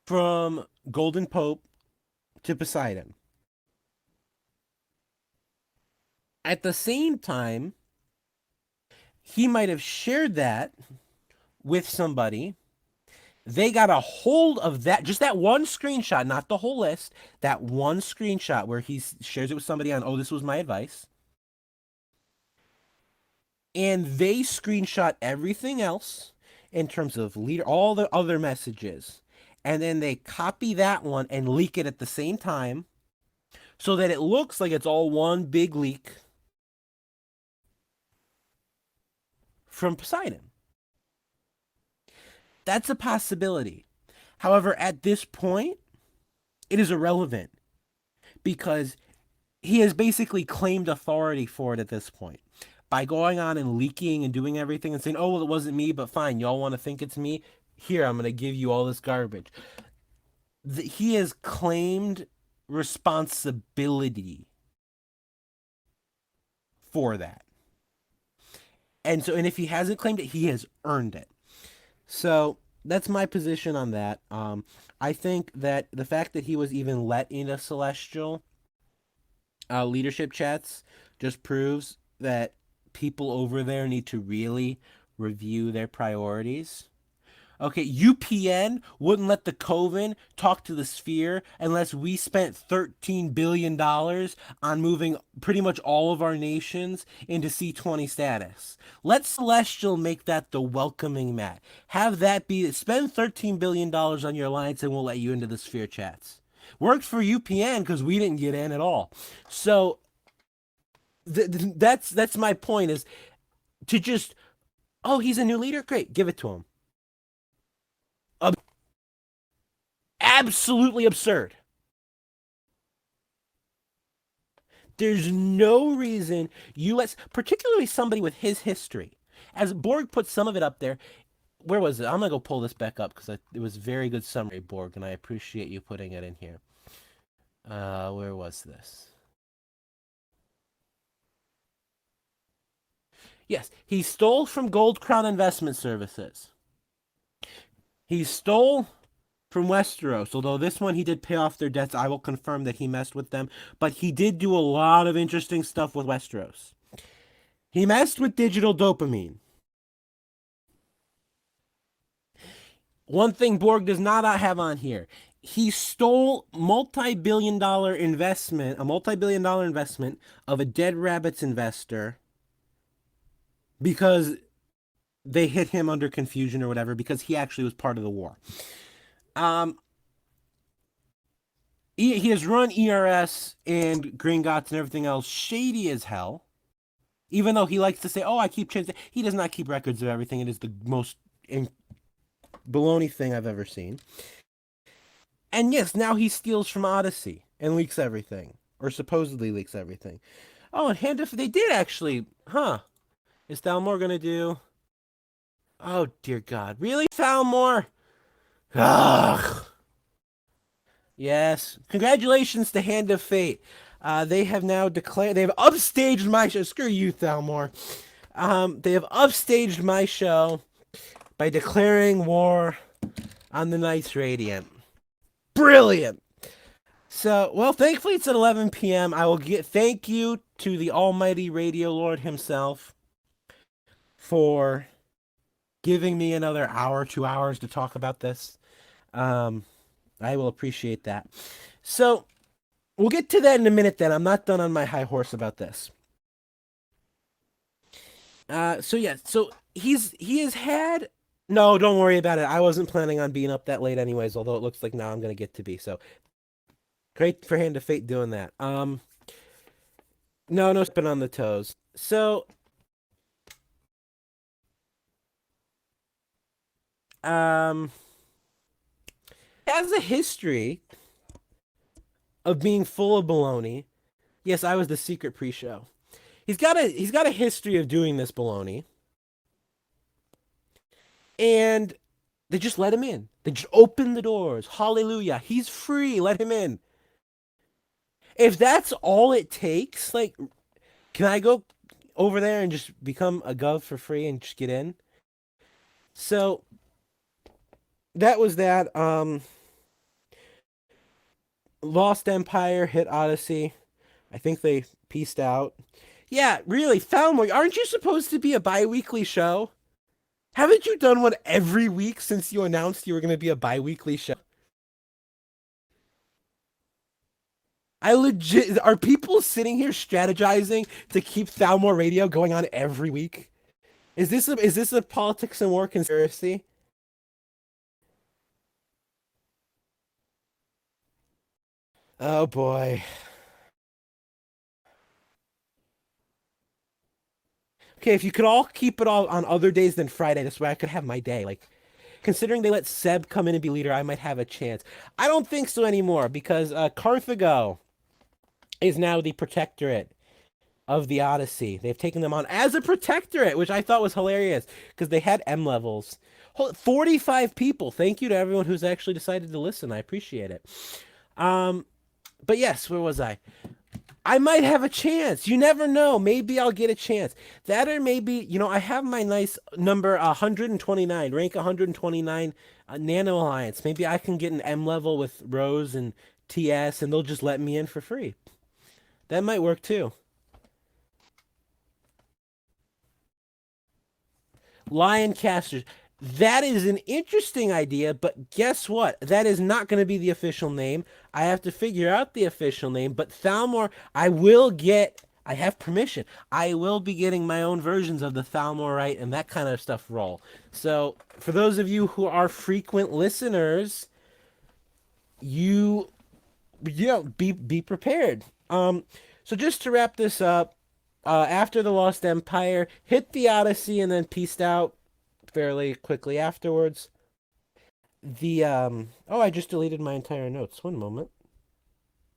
from Golden Pope to Poseidon. At the same time, he might have shared that with somebody. They got a hold of that, just that one screenshot, not the whole list, that one screenshot where he shares it with somebody on, oh, this was my advice. And they screenshot everything else in terms of leader, all the other messages. And then they copy that one and leak it at the same time so that it looks like it's all one big leak from Poseidon. That's a possibility. However, at this point, it is irrelevant because he has basically claimed authority for it at this point. By going on and leaking and doing everything and saying, oh, well, it wasn't me, but fine, y'all want to think it's me? Here, I'm going to give you all this garbage. He has claimed responsibility for that. And so, and if he hasn't claimed it, he has earned it. So that's my position on that. I think that the fact that he was even let into Celestial leadership chats just proves that people over there need to really review their priorities. Okay, UPN wouldn't let the Coven talk to the Sphere unless we spent $13 billion on moving pretty much all of our nations into C20 status. Let Celestial make that the welcoming mat. Have that be, spend $13 billion on your alliance and we'll let you into the Sphere chats. Worked for UPN because we didn't get in at all. So that's my point, is to just, oh, he's a new leader? Great, give it to him. Absolutely absurd. There's no reason U.S., particularly somebody with his history, as Borg put some of it up there. Where was it? I'm gonna go pull this back up because it was a very good summary, Borg, and I appreciate you putting it in here. Where was this? Yes, he stole from Gold Crown Investment Services. He stole from Westeros, although this one he did pay off their debts. I will confirm that he messed with them, but he did do a lot of interesting stuff with Westeros. He messed with digital dopamine. One thing Borg does not have on here. He stole a multi-billion dollar investment of a Dead Rabbits investor because they hit him under confusion or whatever because he actually was part of the war. Um, he has run ERS and Gringotts and everything else shady as hell. Even though he likes to say, "Oh, I keep changing," he does not keep records of everything. It is the most baloney thing I've ever seen. And yes, now he steals from Odyssey and leaks everything, or supposedly leaks everything. Oh, and Hand of they did actually, huh? Is Thalmor gonna do? Oh dear God, really, Thalmor? Ugh. Yes. Congratulations to Hand of Fate. They have now declared they have upstaged my show. Screw you, Thalmor. They have upstaged my show by declaring war on the Knights Radiant. Brilliant. So, well, thankfully it's at 11 p.m. I will get thank you to the almighty Radio Lord himself for giving me another hour, 2 hours to talk about this. Um, I will appreciate that. So, we'll get to that in a minute then. I'm not done on my high horse about this. So yeah, so he has had no, don't worry about it. I wasn't planning on being up that late anyways, although it looks like now I'm gonna get to be. So great for Hand of Fate doing that. No spin on the toes. So um has a history of being full of baloney. Yes, I was the secret pre-show. He's got a history of doing this baloney, and they just let him in. They just open the doors. Hallelujah. He's free. Let him in. If that's all it takes, like, can I go over there and just become a gov for free and just get in? So that was that. Lost Empire hit Odyssey. I think they pieced out. Yeah, really, Falmouth, aren't you supposed to be a bi-weekly show? Haven't you done one every week since you announced you were going to be a bi-weekly show? I legit are people sitting here strategizing to keep Thalmor Radio going on every week? Is this a politics and war conspiracy? Oh boy. Okay, if you could all keep it all on other days than Friday, this way I could have my day. Like, considering they let Seb come in and be leader, I might have a chance. I don't think so anymore because Carthago is now the protectorate of the Odyssey. They've taken them on as a protectorate, which I thought was hilarious because they had M levels. 45 people. Thank you to everyone who's actually decided to listen. I appreciate it. Um, but yes, where was I? I might have a chance. You never know. Maybe I'll get a chance. That or maybe, I have my nice number 129, rank 129 Nano Alliance. Maybe I can get an M level with Rose and TS and they'll just let me in for free. That might work too. Lion Casters. That is an interesting idea, but guess what? That is not going to be the official name. I have to figure out the official name, but Thalmor, I have permission. I will be getting my own versions of the Thalmorite and that kind of stuff roll. So, for those of you who are frequent listeners, you, be prepared. So just to wrap this up, after the Lost Empire, hit the Odyssey and then pieced out fairly quickly afterwards. I just deleted my entire notes. One moment.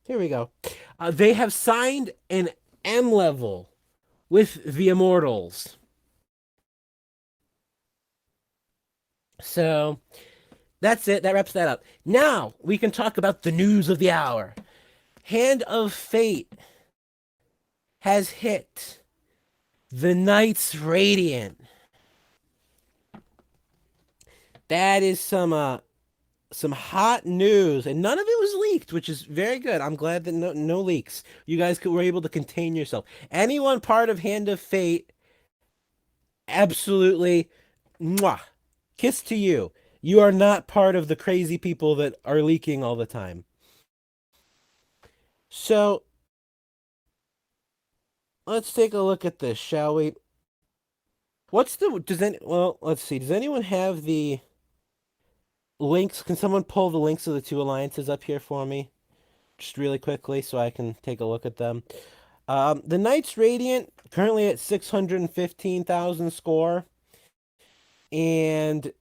Here we go. They have signed an M level with the Immortals. So that's it. That wraps that up. Now we can talk about the news of the hour. Hand of Fate has hit the Knights Radiant. That is some hot news, and none of it was leaked, which is very good. I'm glad that no leaks. You guys were able to contain yourself. Anyone part of Hand of Fate, absolutely, mwah, kiss to you. You are not part of the crazy people that are leaking all the time. So let's take a look at this, shall we? What's the does any well, let's see. Does anyone have the links? Can someone pull the links of the two alliances up here for me? Just really quickly so I can take a look at them. The Knights Radiant currently at 615,000 score, and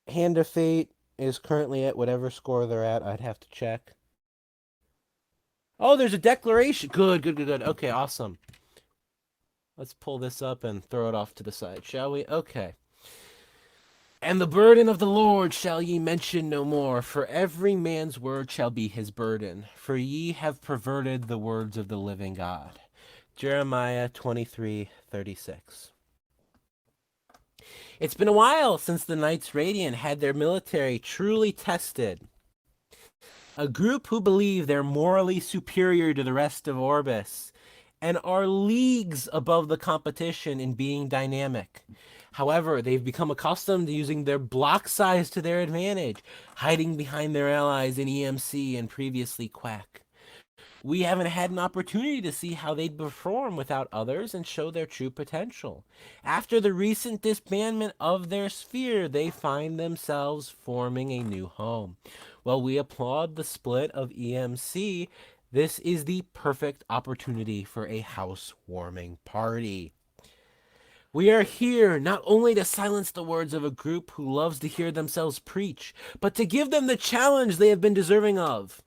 Hand of Fate is currently at whatever score they're at. I'd have to check. Oh, there's a declaration. Good, good, good, good. Okay, awesome. Let's pull this up and throw it off to the side, shall we? Okay. And the burden of the Lord shall ye mention no more, for every man's word shall be his burden, for ye have perverted the words of the living God. Jeremiah 23:36. It's been a while since the Knights Radiant had their military truly tested. A group who believe they're morally superior to the rest of Orbis and are leagues above the competition in being dynamic. However, they've become accustomed to using their block size to their advantage, hiding behind their allies in EMC and previously Quack. We haven't had an opportunity to see how they'd perform without others and show their true potential. After the recent disbandment of their sphere, they find themselves forming a new home. While we applaud the split of EMC, this is the perfect opportunity for a housewarming party. We are here not only to silence the words of a group who loves to hear themselves preach, but to give them the challenge they have been deserving of.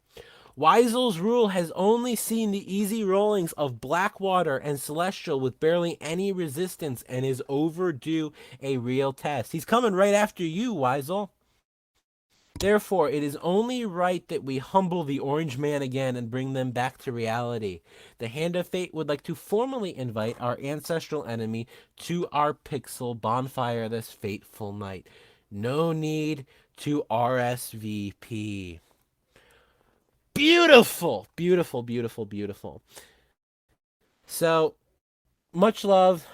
Weisel's rule has only seen the easy rollings of Blackwater and Celestial with barely any resistance and is overdue a real test. He's coming right after you, Weisel. Therefore, it is only right that we humble the Orange Man again and bring them back to reality. The Hand of Fate would like to formally invite our ancestral enemy to our pixel bonfire this fateful night. No need to RSVP. Beautiful, beautiful, beautiful, beautiful. So much love.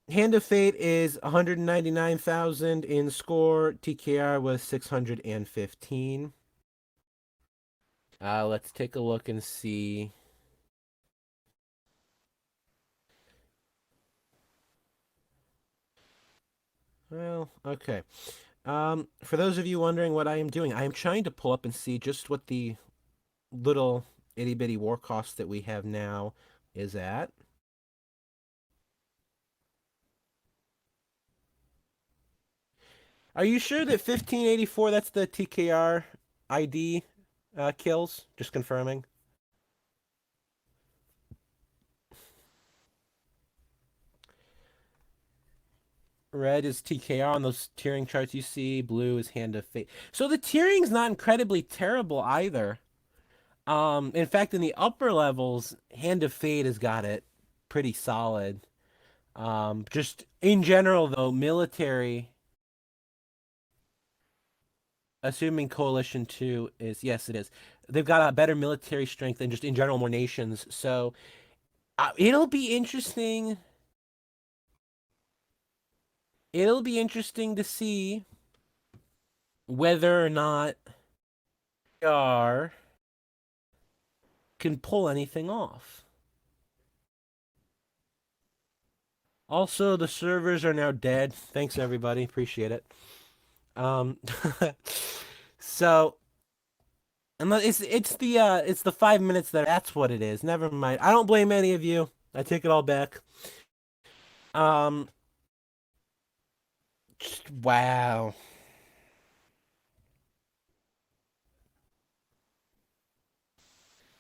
Hand of Fate is 199,000 in score. TKR was 615. Let's take a look and see. Well, okay. For those of you wondering what I am doing, I am trying to pull up and see just what the little itty bitty war cost that we have now is at. Are you sure that 1584, that's the TKR ID kills? Just confirming. Red is TKR on those tiering charts you see. Blue is Hand of Fate. So the tiering's not incredibly terrible either. In fact, in the upper levels, Hand of Fate has got it pretty solid. Just in general, though, military, assuming Coalition 2 is, yes, it is. They've got a better military strength than just in general more nations. So it'll be interesting. It'll be interesting to see whether or not R can pull anything off. Also, the servers are now dead. Thanks everybody, appreciate it. Um, so it's the 5 minutes that's what it is. Never mind. I don't blame any of you. I take it all back. Um, wow.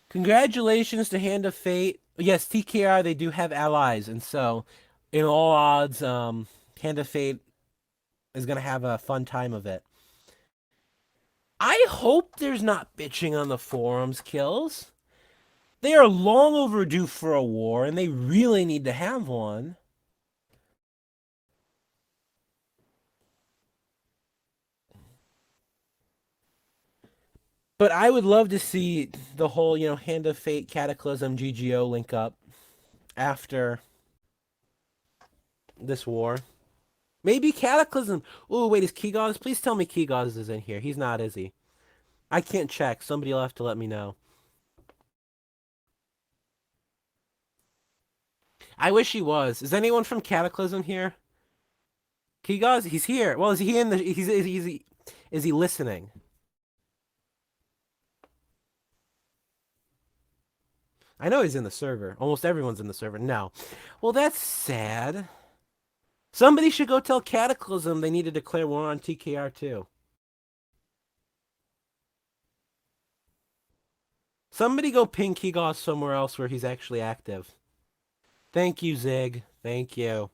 Congratulations to Hand of Fate. Yes, TKR, they do have allies, and so in all odds, Hand of Fate is gonna have a fun time of it. I hope there's not bitching on the forums, kills. They are long overdue for a war, and they really need to have one. But I would love to see the whole, Hand of Fate, Cataclysm, GGO link up after this war. Maybe Cataclysm. Oh, wait, is Kegaz? Please tell me Kegaz is in here. He's not, is he? I can't check. Somebody will have to let me know. I wish he was. Is anyone from Cataclysm here? Kigaz, he's here. Well, is he in the? Is he listening? I know he's in the server. Almost everyone's in the server. No. Well, that's sad. Somebody should go tell Cataclysm they need to declare war on TKR too. Somebody go ping Kigaz somewhere else where he's actually active. Thank you, Zig. Thank you.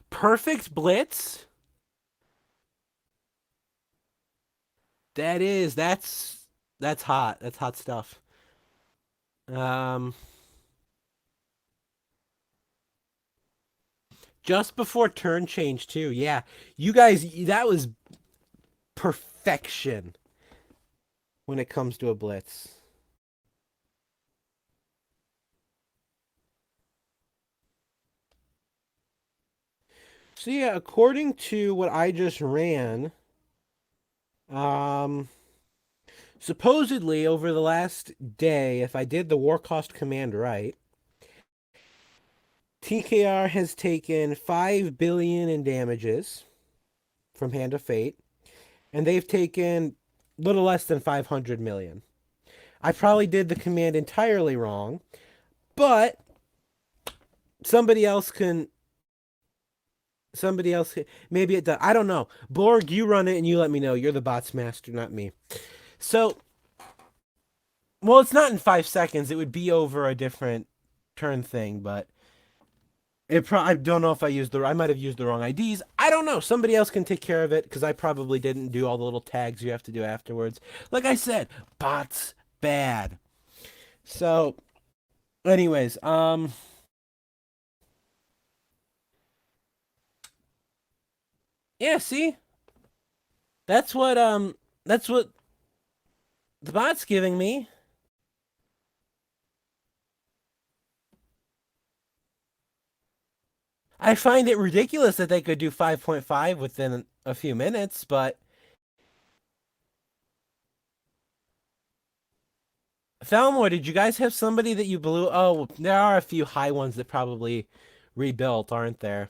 Perfect blitz. That's hot. That's hot stuff. Um, just before turn change too. Yeah, you guys, that was perfection when it comes to a blitz. So yeah, according to what I just ran, um, supposedly over the last day, if I did the war cost command right, TKR has taken 5 billion in damages from Hand of Fate, and they've taken little less than 500 million. I probably did the command entirely wrong, but somebody else can maybe it does. I don't know. Borg, you run it and you let me know. You're the bots master, not me. So, well, it's not in 5 seconds. It would be over a different turn thing, but I don't know if I might have used the wrong IDs. I don't know. Somebody else can take care of it because I probably didn't do all the little tags you have to do afterwards. Like I said, bots bad. So, anyways, yeah, see? That's what the bot's giving me. I find it ridiculous that they could do 5.5 within a few minutes, but Falmore, did you guys have somebody that you blew? Oh, there are a few high ones that probably rebuilt, aren't there?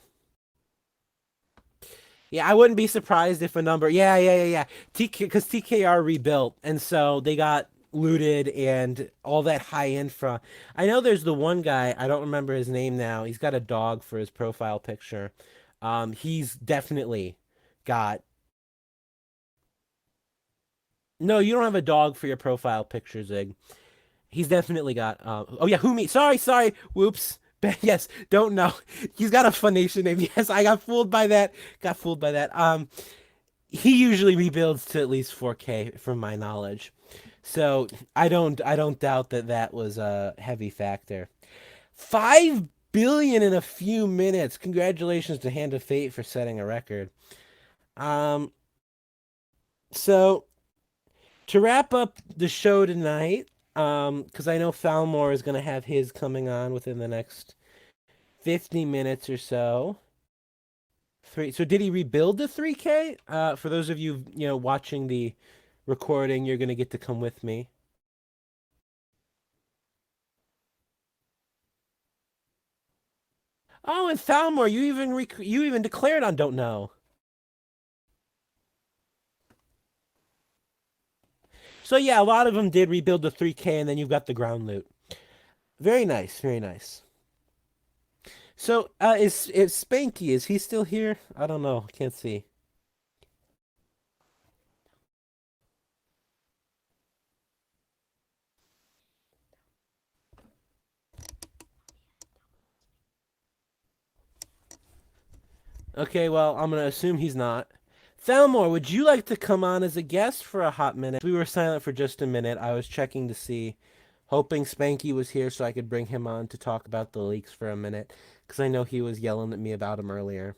Yeah, I wouldn't be surprised if a number. Yeah. TK because TKR rebuilt, and so they got looted and all that high infra. I know there's the one guy. I don't remember his name now. He's got a dog for his profile picture. He's definitely got. No, you don't have a dog for your profile picture, Zig. He's definitely got. Oh yeah, who me? Sorry. Whoops. Yes, don't know. He's got a Funation name. Yes, I got fooled by that. Got fooled by that. He usually rebuilds to at least 4K from my knowledge. So I don't doubt that that was a heavy factor. 5 billion in a few minutes. Congratulations to Hand of Fate for setting a record. Um, so to wrap up the show tonight, because I know Falmore is gonna have his coming on within the next 50 minutes or so. Three. So did he rebuild the 3K? For those of you, watching the recording, you're gonna get to come with me. Oh, and Falmore, you even declared on Don't Know. So yeah, a lot of them did rebuild the 3K, and then you've got the ground loot. Very nice, very nice. So, is Spanky? Is he still here? I don't know. Can't see. Okay, well, I'm gonna assume he's not. Falmore, would you like to come on as a guest for a hot minute? We were silent for just a minute. I was checking to see, hoping Spanky was here so I could bring him on to talk about the leaks for a minute, because I know he was yelling at me about him earlier.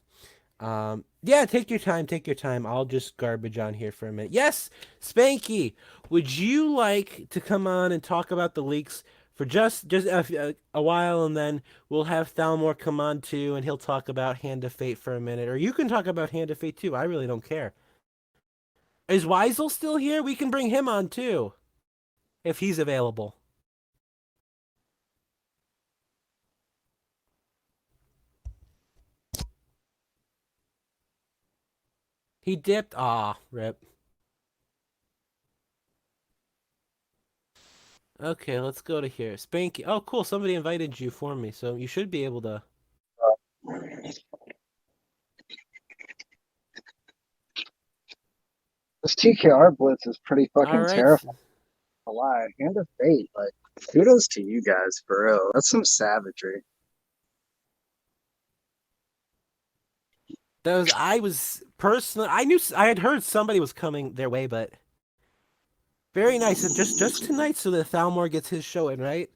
Yeah, take your time, take your time. I'll just garbage on here for a minute. Yes, Spanky, would you like to come on and talk about the leaks for just a while, and then we'll have Thalmor come on too, and he'll talk about Hand of Fate for a minute, or you can talk about Hand of Fate too. I really don't care. Is Weisel still here? We can bring him on too, if he's available. He dipped. Ah, rip. Okay, let's go to here. Spanky. Oh, cool. Somebody invited you for me, so you should be able to. This TKR blitz is pretty All fucking right. terrifying. A lie. Hand of fate. Like, kudos to you guys, for real. That's some savagery. Those I was personally. I knew I had heard somebody was coming their way, but very nice. And just tonight, so that Thalmor gets his show in, right?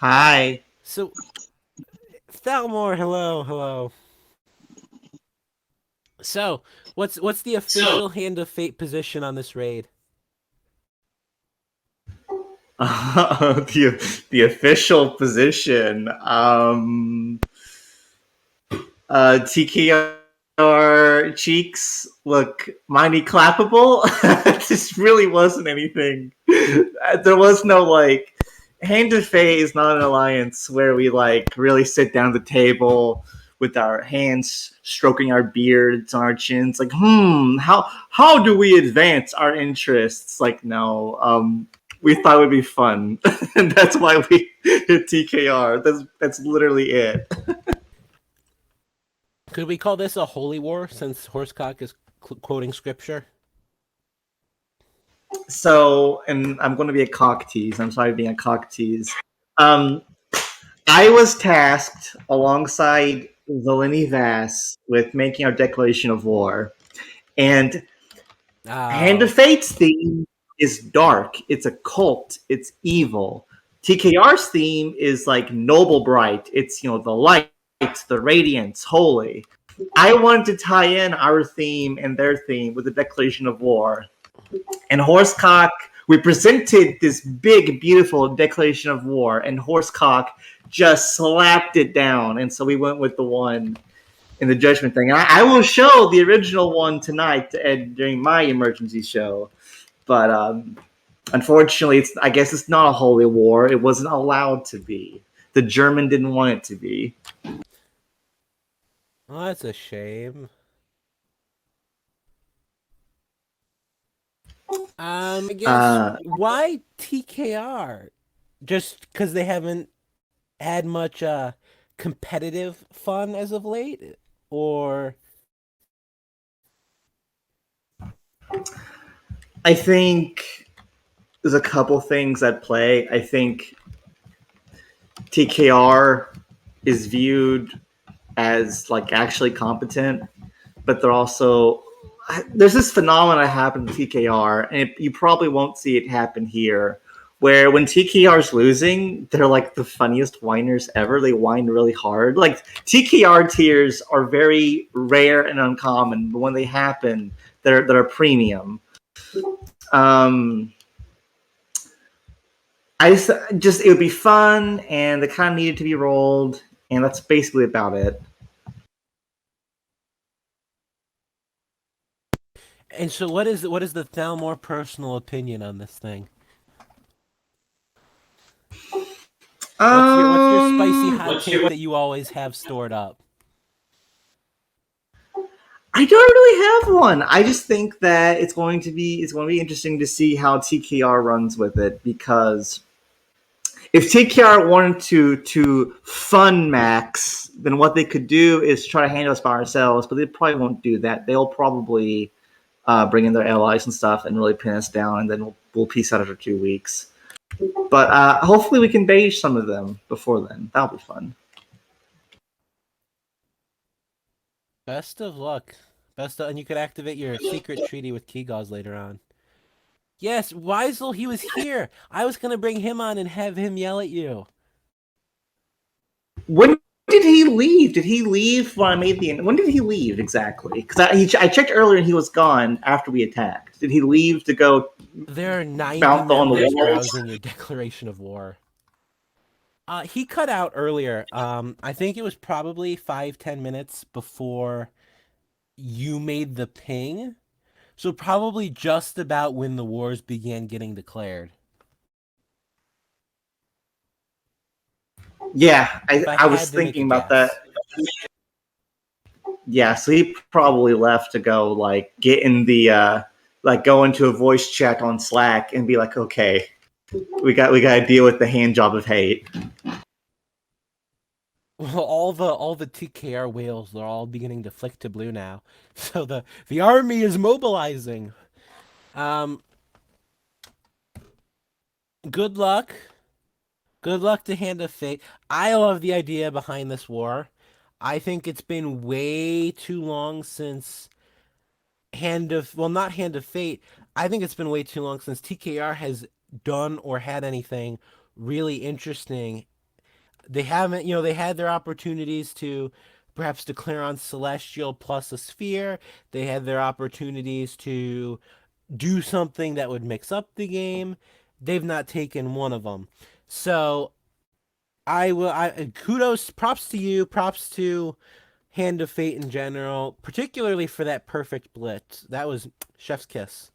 Hi. So Thalmor, hello, hello. So what's the official Hand of Fate position on this raid? The official position. TKR cheeks look mighty clappable. This really wasn't anything. There was no like Hand of Fate is not an alliance where we like really sit down at the table with our hands stroking our beards on our chins, like, how do we advance our interests? Like, no, we thought it would be fun, and that's why we hit TKR. That's literally it. Could we call this a holy war since Horsecock is quoting scripture? So, and I'm going to be a cock tease. I'm sorry being a cock tease. Um, I was tasked alongside Zeleny Vass with making our declaration of war, and Hand of Oh, Fate's theme is dark. It's occult. It's evil. TKR's theme is like noble bright. It's the light, the radiance, holy. I wanted to tie in our theme and their theme with the declaration of war. And Horsecock, we presented this big, beautiful declaration of war, and Horsecock just slapped it down. And so we went with the one in the judgment thing. I will show the original one tonight during my emergency show, but unfortunately, I guess it's not a holy war. It wasn't allowed to be. The German didn't want it to be. well, that's a shame. I guess Uh, why TKR? Just because they haven't had much competitive fun as of late, or I think there's a couple things at play. I think TKR is viewed as like actually competent, but they're also there's this phenomenon that happened in TKR, and you probably won't see it happen here. Where when TKR's losing, they're like the funniest whiners ever. They whine really hard. Like TKR tears are very rare and uncommon, but when they happen, they're a premium. Um, I just it would be fun, and they kind of needed to be rolled, and that's basically about it. and so what is the Thalmor personal opinion on this thing? What's your spicy hot What's take your that you always have stored up? I don't really have one. I just think that it's going to be interesting to see how TKR runs with it, because if TKR wanted to fun max, then what they could do is try to handle us by ourselves, but they probably won't do that. They'll probably bring in their allies and stuff and really pin us down, and then we'll peace out after 2 weeks. But hopefully we can beige some of them before then. That'll be fun. Best of luck. And you could activate your secret treaty with Kegaz later on. Yes, Weisel, he was here. I was gonna bring him on and have him yell at you. When did he leave? Did he leave when I made the? When did he leave exactly? Because I checked earlier and he was gone after we attacked. Did he leave to go There are 90 mouth on the members walls? browsing your declaration of war. He cut out earlier. I think it was probably 5-10 minutes before you made the ping. So probably just about when the wars began getting declared. Yeah, If I I was had to make a thinking about that. guess. Yeah, so he probably left to go like get in the like go into a voice chat on Slack and be like, okay, we got to deal with the hand job of hate. Well, all the TKR whales are all beginning to flick to blue now. So the army is mobilizing. Um, good luck. Good luck to Hand of Fate. I love the idea behind this war. I think it's been way too long since not Hand of Fate. I think it's been way too long since TKR has done or had anything really interesting. They haven't, they had their opportunities to perhaps declare on Celestial plus a Sphere. They had their opportunities to do something that would mix up the game. They've not taken one of them. So I kudos, props to you, props to Hand of Fate in general, particularly for that perfect blitz. That was chef's kiss.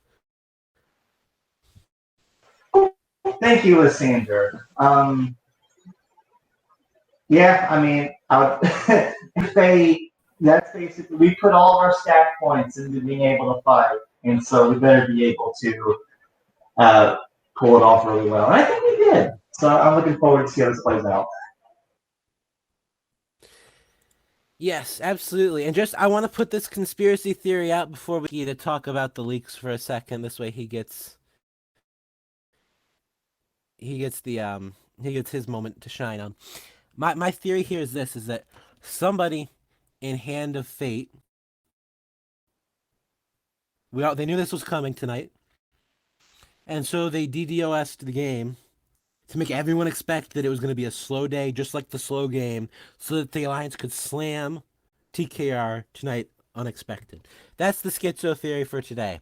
Thank you, Lysander. Yeah, I mean, if they that's basically we put all of our stack points into being able to fight, and so we better be able to uh, pull it off really well. And I think we did. So I'm looking forward to see how this plays out. Yes, absolutely. And just I want to put this conspiracy theory out before we get to talk about the leaks for a second. This way he gets his moment to shine on. My theory here is this: is that somebody in Hand of Fate, they knew this was coming tonight, and so they DDoS'd the game to make everyone expect that it was going to be a slow day, just like the slow game, so that the Alliance could slam TKR tonight unexpected. That's the schizo theory for today.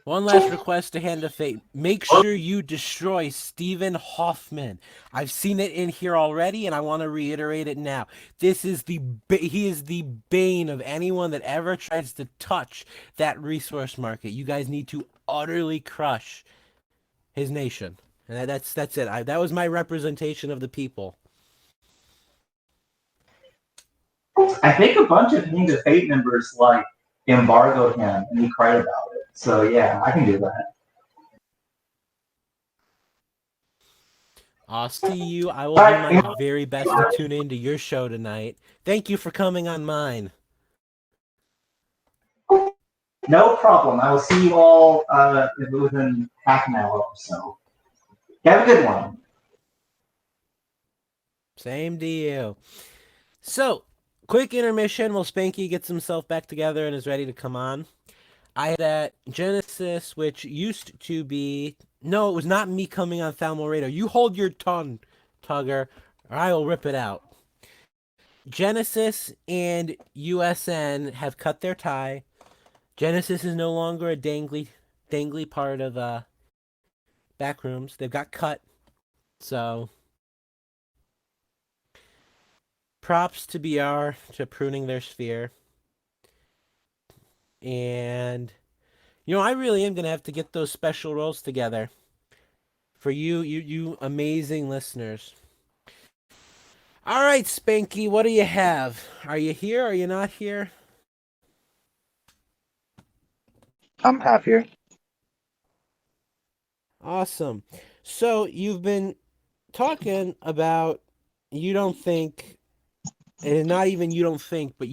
One last request to Hand of Fate. Make sure you destroy Stephen Hoffman. I've seen it in here already, and I want to reiterate it now. He is the bane of anyone that ever tries to touch that resource market. You guys need to utterly crush his nation. And that's it. That was my representation of the people. I think a bunch of Hand of Fate members like embargoed him, and he cried about it. So yeah, I can do that. I'll see you. I will do my very best to tune into your show tonight. Thank you for coming on mine. No problem. I will see you all within half an hour or so. Have a good one. Same to you. So, quick intermission while Spanky gets himself back together and is ready to come on. I had at Genesis, which used to be... No, it was not me coming on Thalmo Radar. You hold your tongue, Tugger, or I will rip it out. Genesis and USN have cut their tie. Genesis is no longer a dangly part of Backrooms. They've got cut. So, props to BR to pruning their sphere. And, I really am going to have to get those special roles together for you amazing listeners. All right, Spanky, what do you have? Are you here? Are you not here? I'm happier. Awesome. So you've been talking about you don't think, and not even you don't think, but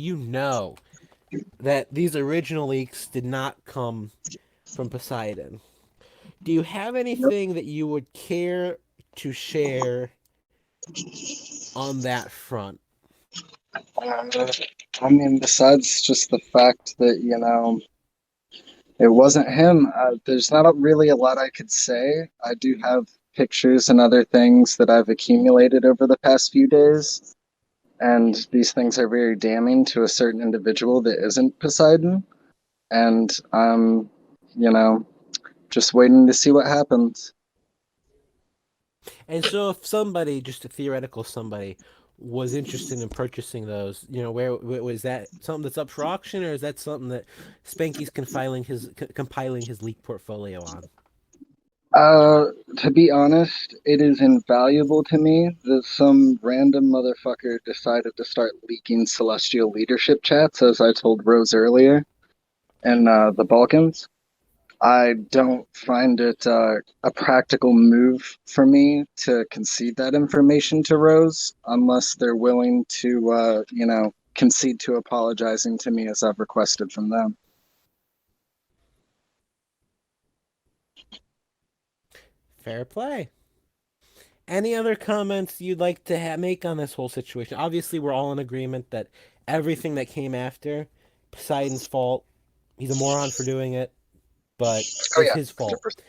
that these original leaks did not come from Poseidon. Do you have anything that you would care to share on that front? I mean, besides just the fact that, it wasn't him, there's not really a lot I could say. I do have pictures and other things that I've accumulated over the past few days, and these things are very damning to a certain individual that isn't Poseidon, and I'm, you know, just waiting to see what happens. And so if somebody, just a theoretical somebody, was interested in purchasing those. Where was that something that's up for auction, or is that something that Spanky's compiling his leak portfolio on? Uh, to be honest, it is invaluable to me that some random motherfucker decided to start leaking celestial leadership chats, as I told Rose earlier, in the Balkans. I don't find it a practical move for me to concede that information to Rose unless they're willing to, concede to apologizing to me as I've requested from them. Fair play. Any other comments you'd like to make on this whole situation? Obviously, we're all in agreement that everything that came after, Poseidon's fault. He's a moron for doing it, but Oh it's yeah, his fault. 100%.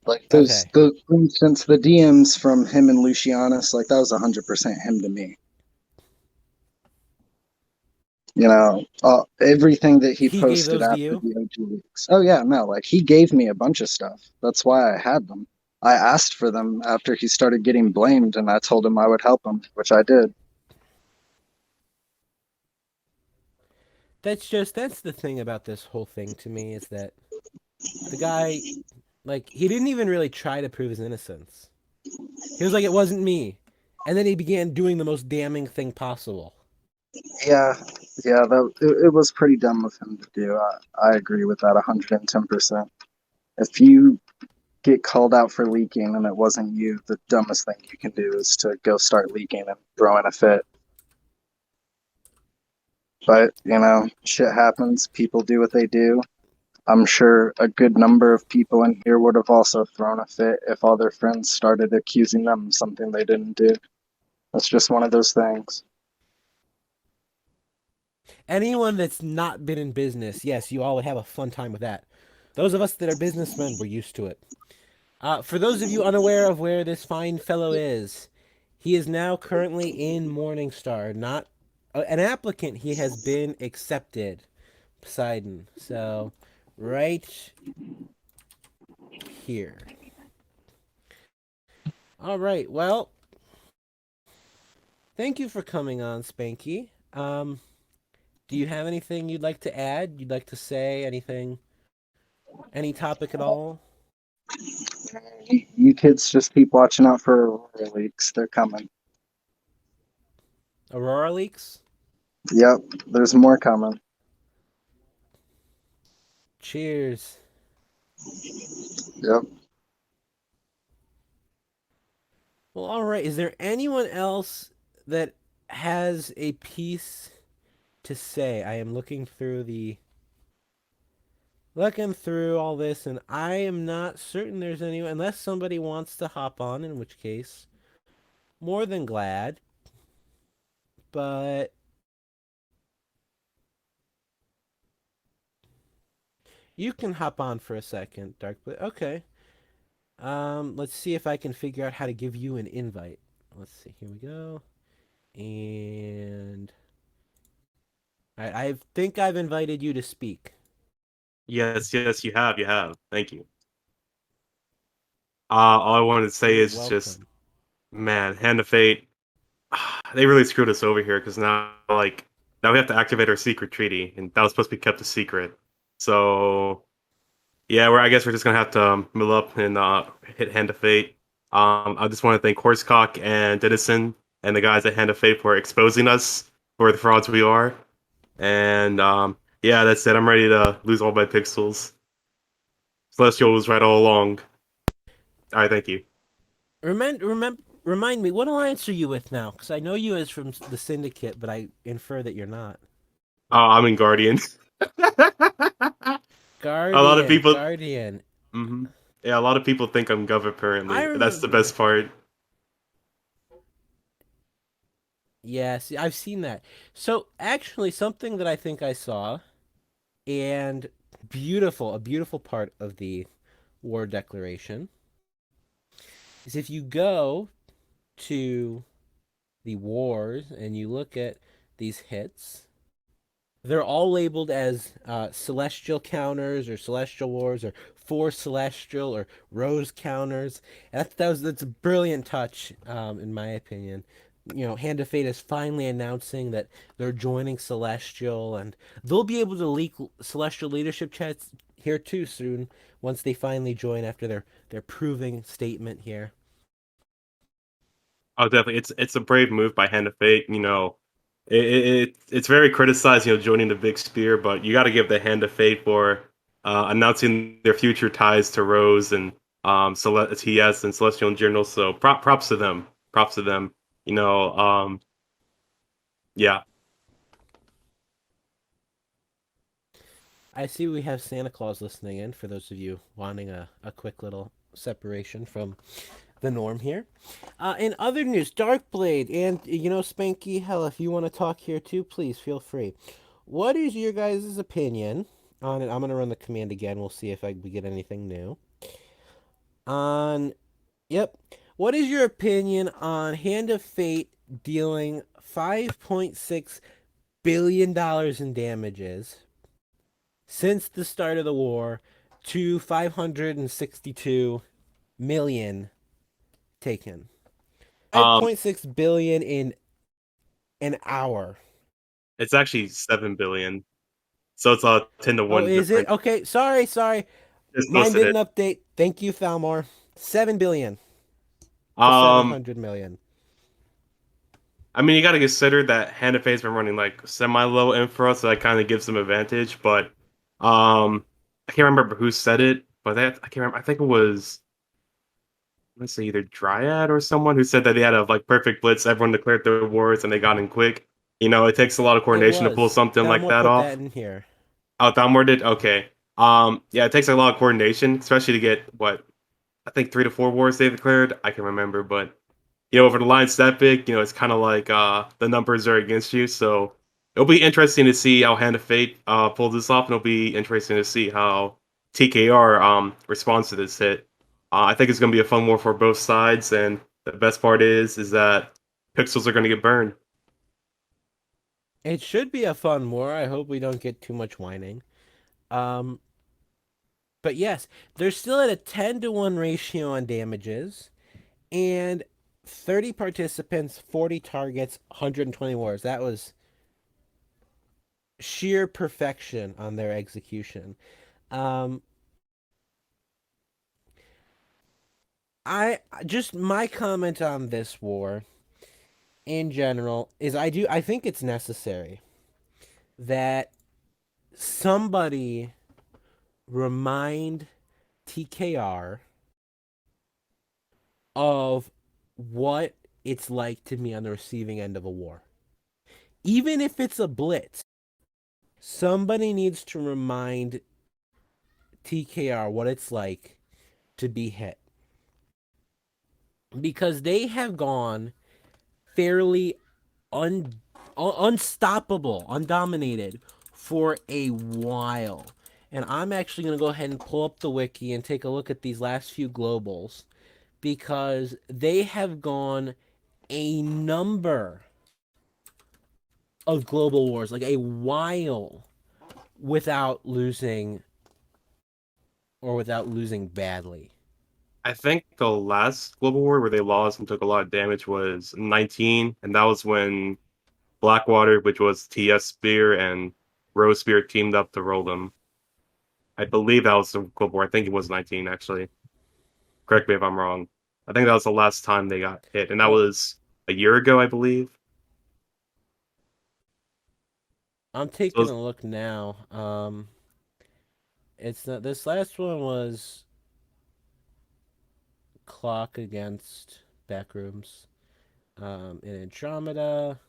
Like Okay. for instance, the DMs from him and Lucianus, like that was 100% him to me. Everything that he He gave posted those to after you? the OG leaks. Oh yeah, no, like he gave me a bunch of stuff. That's why I had them. I asked for them after he started getting blamed, and I told him I would help him, which I did. That's the thing about this whole thing to me is that the guy, like, he didn't even really try to prove his innocence. He was like, it wasn't me. And then he began doing the most damning thing possible. Yeah, yeah, it was pretty dumb of him to do. I agree with that 110%. If you get called out for leaking and it wasn't you, the dumbest thing you can do is to go start leaking and throwing a fit. But, shit happens. People do what they do. I'm sure a good number of people in here would have also thrown a fit if all their friends started accusing them of something they didn't do. That's just one of those things. Anyone that's not been in business, yes, you all would have a fun time with that. Those of us that are businessmen, we're used to it. For those of you unaware of where this fine fellow is, he is now currently in Morningstar. Not an applicant, he has been accepted. Poseidon. So, right here. All right. Well, thank you for coming on, Spanky. Do you have anything you'd like to add? You'd like to say anything? Any topic at all? You kids just keep watching out for Aurora leaks. They're coming. Aurora leaks? Yep, there's more coming. Cheers. Yep. Well, all right. Is there anyone else that has a piece to say? I am looking through all this, and I am not certain there's anyone, unless somebody wants to hop on, in which case, more than glad. But you can hop on for a second, Dark Blade. Okay. Let's see if I can figure out how to give you an invite. Let's see. Here we go. And I think I've invited you to speak. Yes, yes, you have. Thank you. All I wanted to say You're is just, welcome. man, Hand of Fate, they really screwed us over here because now we have to activate our secret treaty, and that was supposed to be kept a secret. So yeah, I guess we're just gonna have to mill up and hit Hand of Fate. I just want to thank Horsecock and Dennison and the guys at Hand of Fate for exposing us for the frauds we are. And yeah, that's it. I'm ready to lose all my pixels. Celestial was right all along. All right, thank you. Remind me, what alliance are you with now? Because I know you as from the Syndicate, but I infer that you're not. I'm in Guardian. A lot of Guardian, people. Guardian. Yeah, a lot of people think I'm Gov. I Apparently, that's the remember. best part. Yes, I've seen that. So actually, something that I think I saw, and a beautiful part of the war declaration, is if you go to the wars and you look at these hits, they're all labeled as celestial counters or celestial wars or four celestial or rose counters. And that's a brilliant touch, in my opinion. Hand of Fate is finally announcing that they're joining Celestial, and they'll be able to leak Celestial leadership chats here too soon once they finally join after their proving statement here. Oh, definitely. It's a brave move by Hand of Fate. It's very criticized, joining the Big Spear, but you got to give the Hand of Fate for announcing their future ties to Rose and TS and Celestial in general. So props to them. Props to them. You know, yeah. I see we have Santa Claus listening in for those of you wanting a quick little separation from the norm here. In other news, Darkblade and Spanky, hell, if you want to talk here too, please feel free. What is your guys' opinion on it? I'm gonna run the command again. We'll see if we get anything new. On Yep. What is your opinion on Hand of Fate dealing $5.6 billion in damages since the start of the war to 562 million taken? Um, 5.6 billion in an hour. it's actually 7 billion. So it's a 10 to 1 Oh, is it? difference. Okay, sorry. Just Mine listed didn't it. update. Thank you, Falmore. 7 billion to Um, 700 million. I mean, you got to consider that Hand of Fate's been running like semi-low infra, so that kind of gives them advantage. But I can't remember who said it, but I can't remember. I think it was, let's say, either Dryad or someone who said that they had a like perfect blitz. Everyone declared their wars and they got in quick. It takes a lot of It coordination to pull was. something like Falmore that put that off. in here. Oh, Downward did? Okay. Yeah, it takes a lot of coordination, especially to get what I think 3 to 4 wars they declared. I can remember, but over the line's that big, it's kind of like the numbers are against you. So it'll be interesting to see how Hand of Fate pulls this off, and it'll be interesting to see how TKR responds to this hit. I think it's going to be a fun war for both sides, and the best part is that pixels are going to get burned. It should be a fun war. I hope we don't get too much whining. Um, but yes, they're still at a 10-to-1 ratio on damages, and 30 participants, 40 targets, 120 wars. That was sheer perfection on their execution. Um, I just my comment on this war in general is I think it's necessary that somebody remind TKR of what it's like to be on the receiving end of a war. Even if it's a blitz, somebody needs to remind TKR what it's like to be hit. Because they have gone fairly unstoppable, undominated for a while. And I'm actually going to go ahead and pull up the wiki and take a look at these last few globals because they have gone a number of global wars, like a while, without losing or without losing badly. I think the last global war where they lost and took a lot of damage was 19, and that was when Blackwater, which was TS Spear, and Rose Spear teamed up to roll them. I believe that was the global war. I think it was 19, actually. Correct me if I'm wrong. I think that was the last time they got hit, and that Well, was a year ago, I believe. I'm So taking a look now. It's not this last one was clock against backrooms. In Andromeda,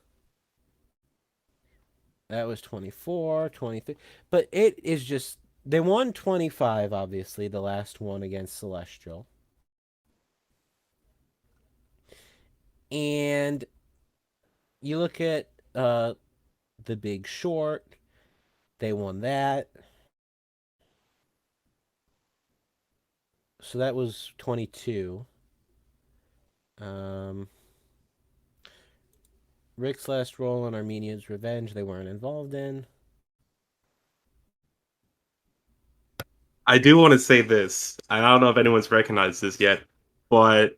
that was 24, 23. But it is just they won 25, obviously, the last one against Celestial. And you look at the Big Short, they won that. So that was 22. Um, Rick's last role in Armenia's Revenge, they weren't involved in. I do want to say this. I don't know if anyone's recognized this yet, but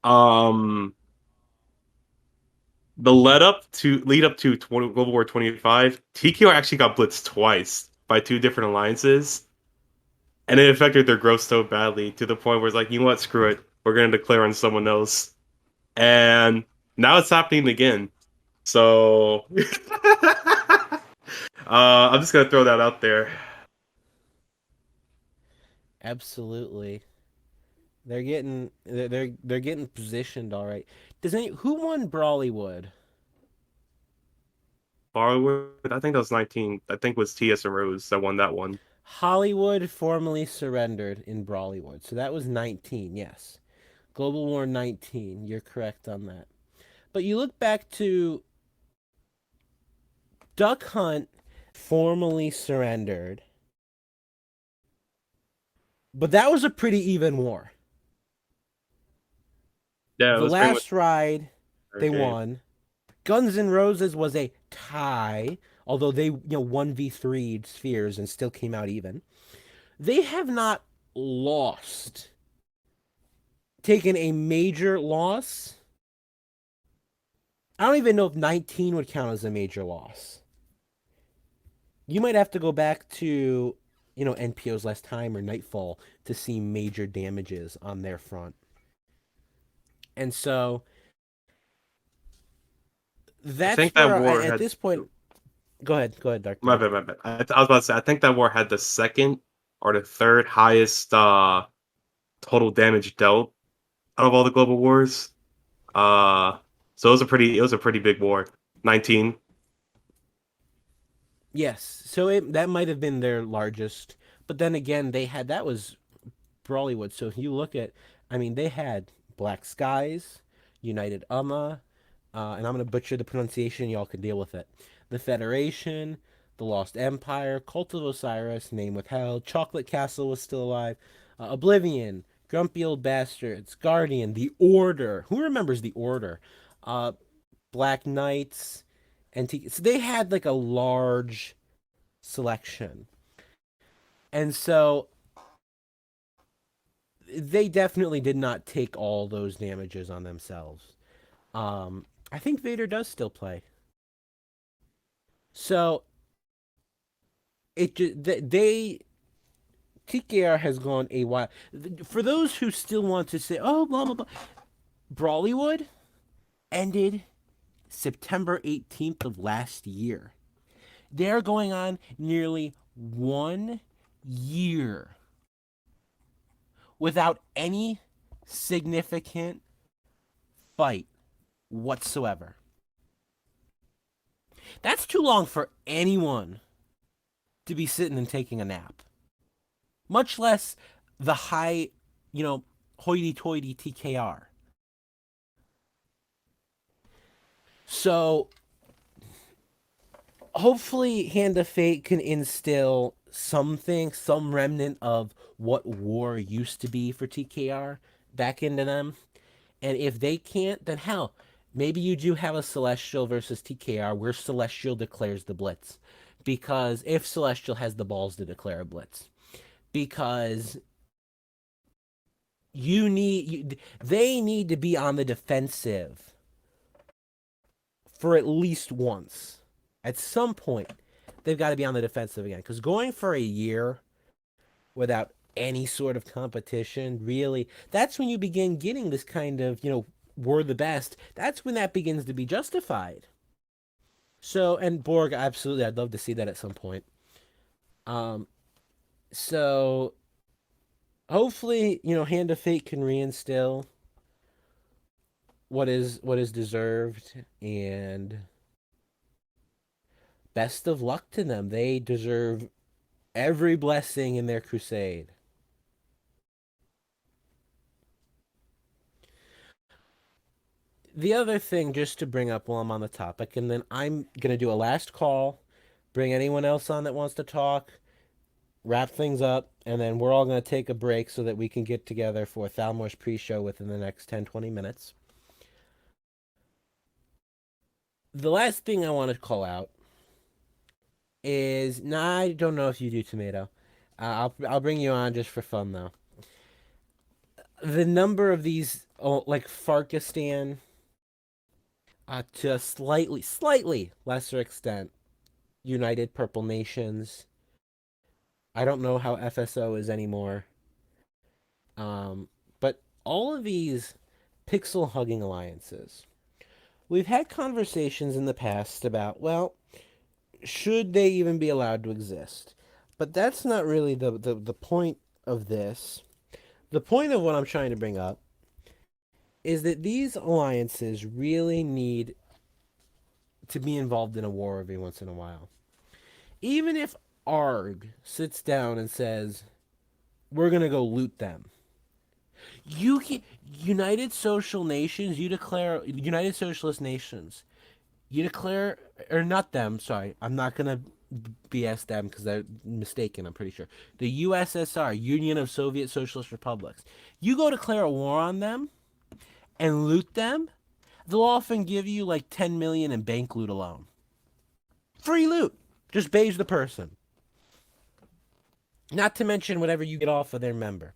um, the lead up to 20, Global War 25, TKO actually got blitzed twice by two different alliances, and it affected their growth so badly to the point where it's like, you know what, screw it, we're gonna declare on someone else, and now it's happening again. So, I'm just gonna throw that out there. Absolutely. They're getting positioned all right. Who won Brawlywood? Bollywood, I think that was 19. I think it was TS and Rose that won that one. Hollywood formally surrendered in Brawlywood. So that was 19, yes. Global War 19. You're correct on that. But you look back to Duck Hunt formally surrendered. But that was a pretty even war. Yeah, it The was pretty much last ride, they okay. won. Guns N' Roses was a tie, although they 1v3'd Spheres and still came out even. They have not lost, taken a major loss. I don't even know if 19 would count as a major loss. You might have to go back to, NPO's Last Time or Nightfall to see major damages on their front. And so I that's think that where war at had this point, go ahead, Dark my Knight. bad, my bad. I was about to say I think that war had the second or the third highest total damage dealt out of all the global wars. Uh, so it was a pretty big war. 19. Yes, so that might have been their largest, but then again, that was Brawlywood. So if you look at, I mean, they had Black Skies, United and I'm going to butcher the pronunciation, y'all can deal with it. The Federation, the Lost Empire, Cult of Osiris, Name Withheld, Chocolate Castle was still alive, Oblivion, Grumpy Old Bastards, Guardian, The Order. Who remembers The Order? Uh, Black Knights, so they had like a large selection. And so they definitely did not take all those damages on themselves. I think Vader does still play. So it just they TKR has gone a while. For those who still want to say, "Oh, blah blah blah," Brawlywood ended September 18th of last year. They're going on nearly 1 year without any significant fight whatsoever. That's too long for anyone to be sitting and taking a nap, much less the high, hoity toity TKR. So hopefully, Hand of Fate can instill something, some remnant of what war used to be for TKR back into them. And if they can't, then hell, maybe you do have a Celestial versus TKR where Celestial declares the Blitz. Because if Celestial has the balls to declare a Blitz. Because they need to be on the defensive for at least once. At some point, they've got to be on the defensive again. Because going for a year without any sort of competition, really, that's when you begin getting this kind of, we're the best. That's when that begins to be justified. So, and Borg, absolutely, I'd love to see that at some point. So hopefully, Hand of Fate can reinstill what is deserved, and best of luck to them. They deserve every blessing in their crusade. The other thing, just to bring up while I'm on the topic, and then I'm going to do a last call, bring anyone else on that wants to talk, wrap things up, and then we're all going to take a break so that we can get together for Thalmor's pre-show within the next 10-20 minutes. The last thing I want to call out is, I don't know if you do, Tomato. I'll bring you on just for fun though. The number of these, like Farkistan, to a slightly lesser extent, United Purple Nations. I don't know how FSO is anymore. But all of these pixel hugging alliances, we've had conversations in the past about, well, should they even be allowed to exist? But that's not really the point of this. The point of what I'm trying to bring up is that these alliances really need to be involved in a war every once in a while. Even if ARG sits down and says, we're going to go loot them. You can, United Social Nations, you declare, United Socialist Nations, you declare, or not them, sorry, I'm not going to BS them because they're mistaken, I'm pretty sure. The USSR, Union of Soviet Socialist Republics. You go declare a war on them and loot them, they'll often give you like 10 million in bank loot alone. Free loot. Just beige the person. Not to mention whatever you get off of their member.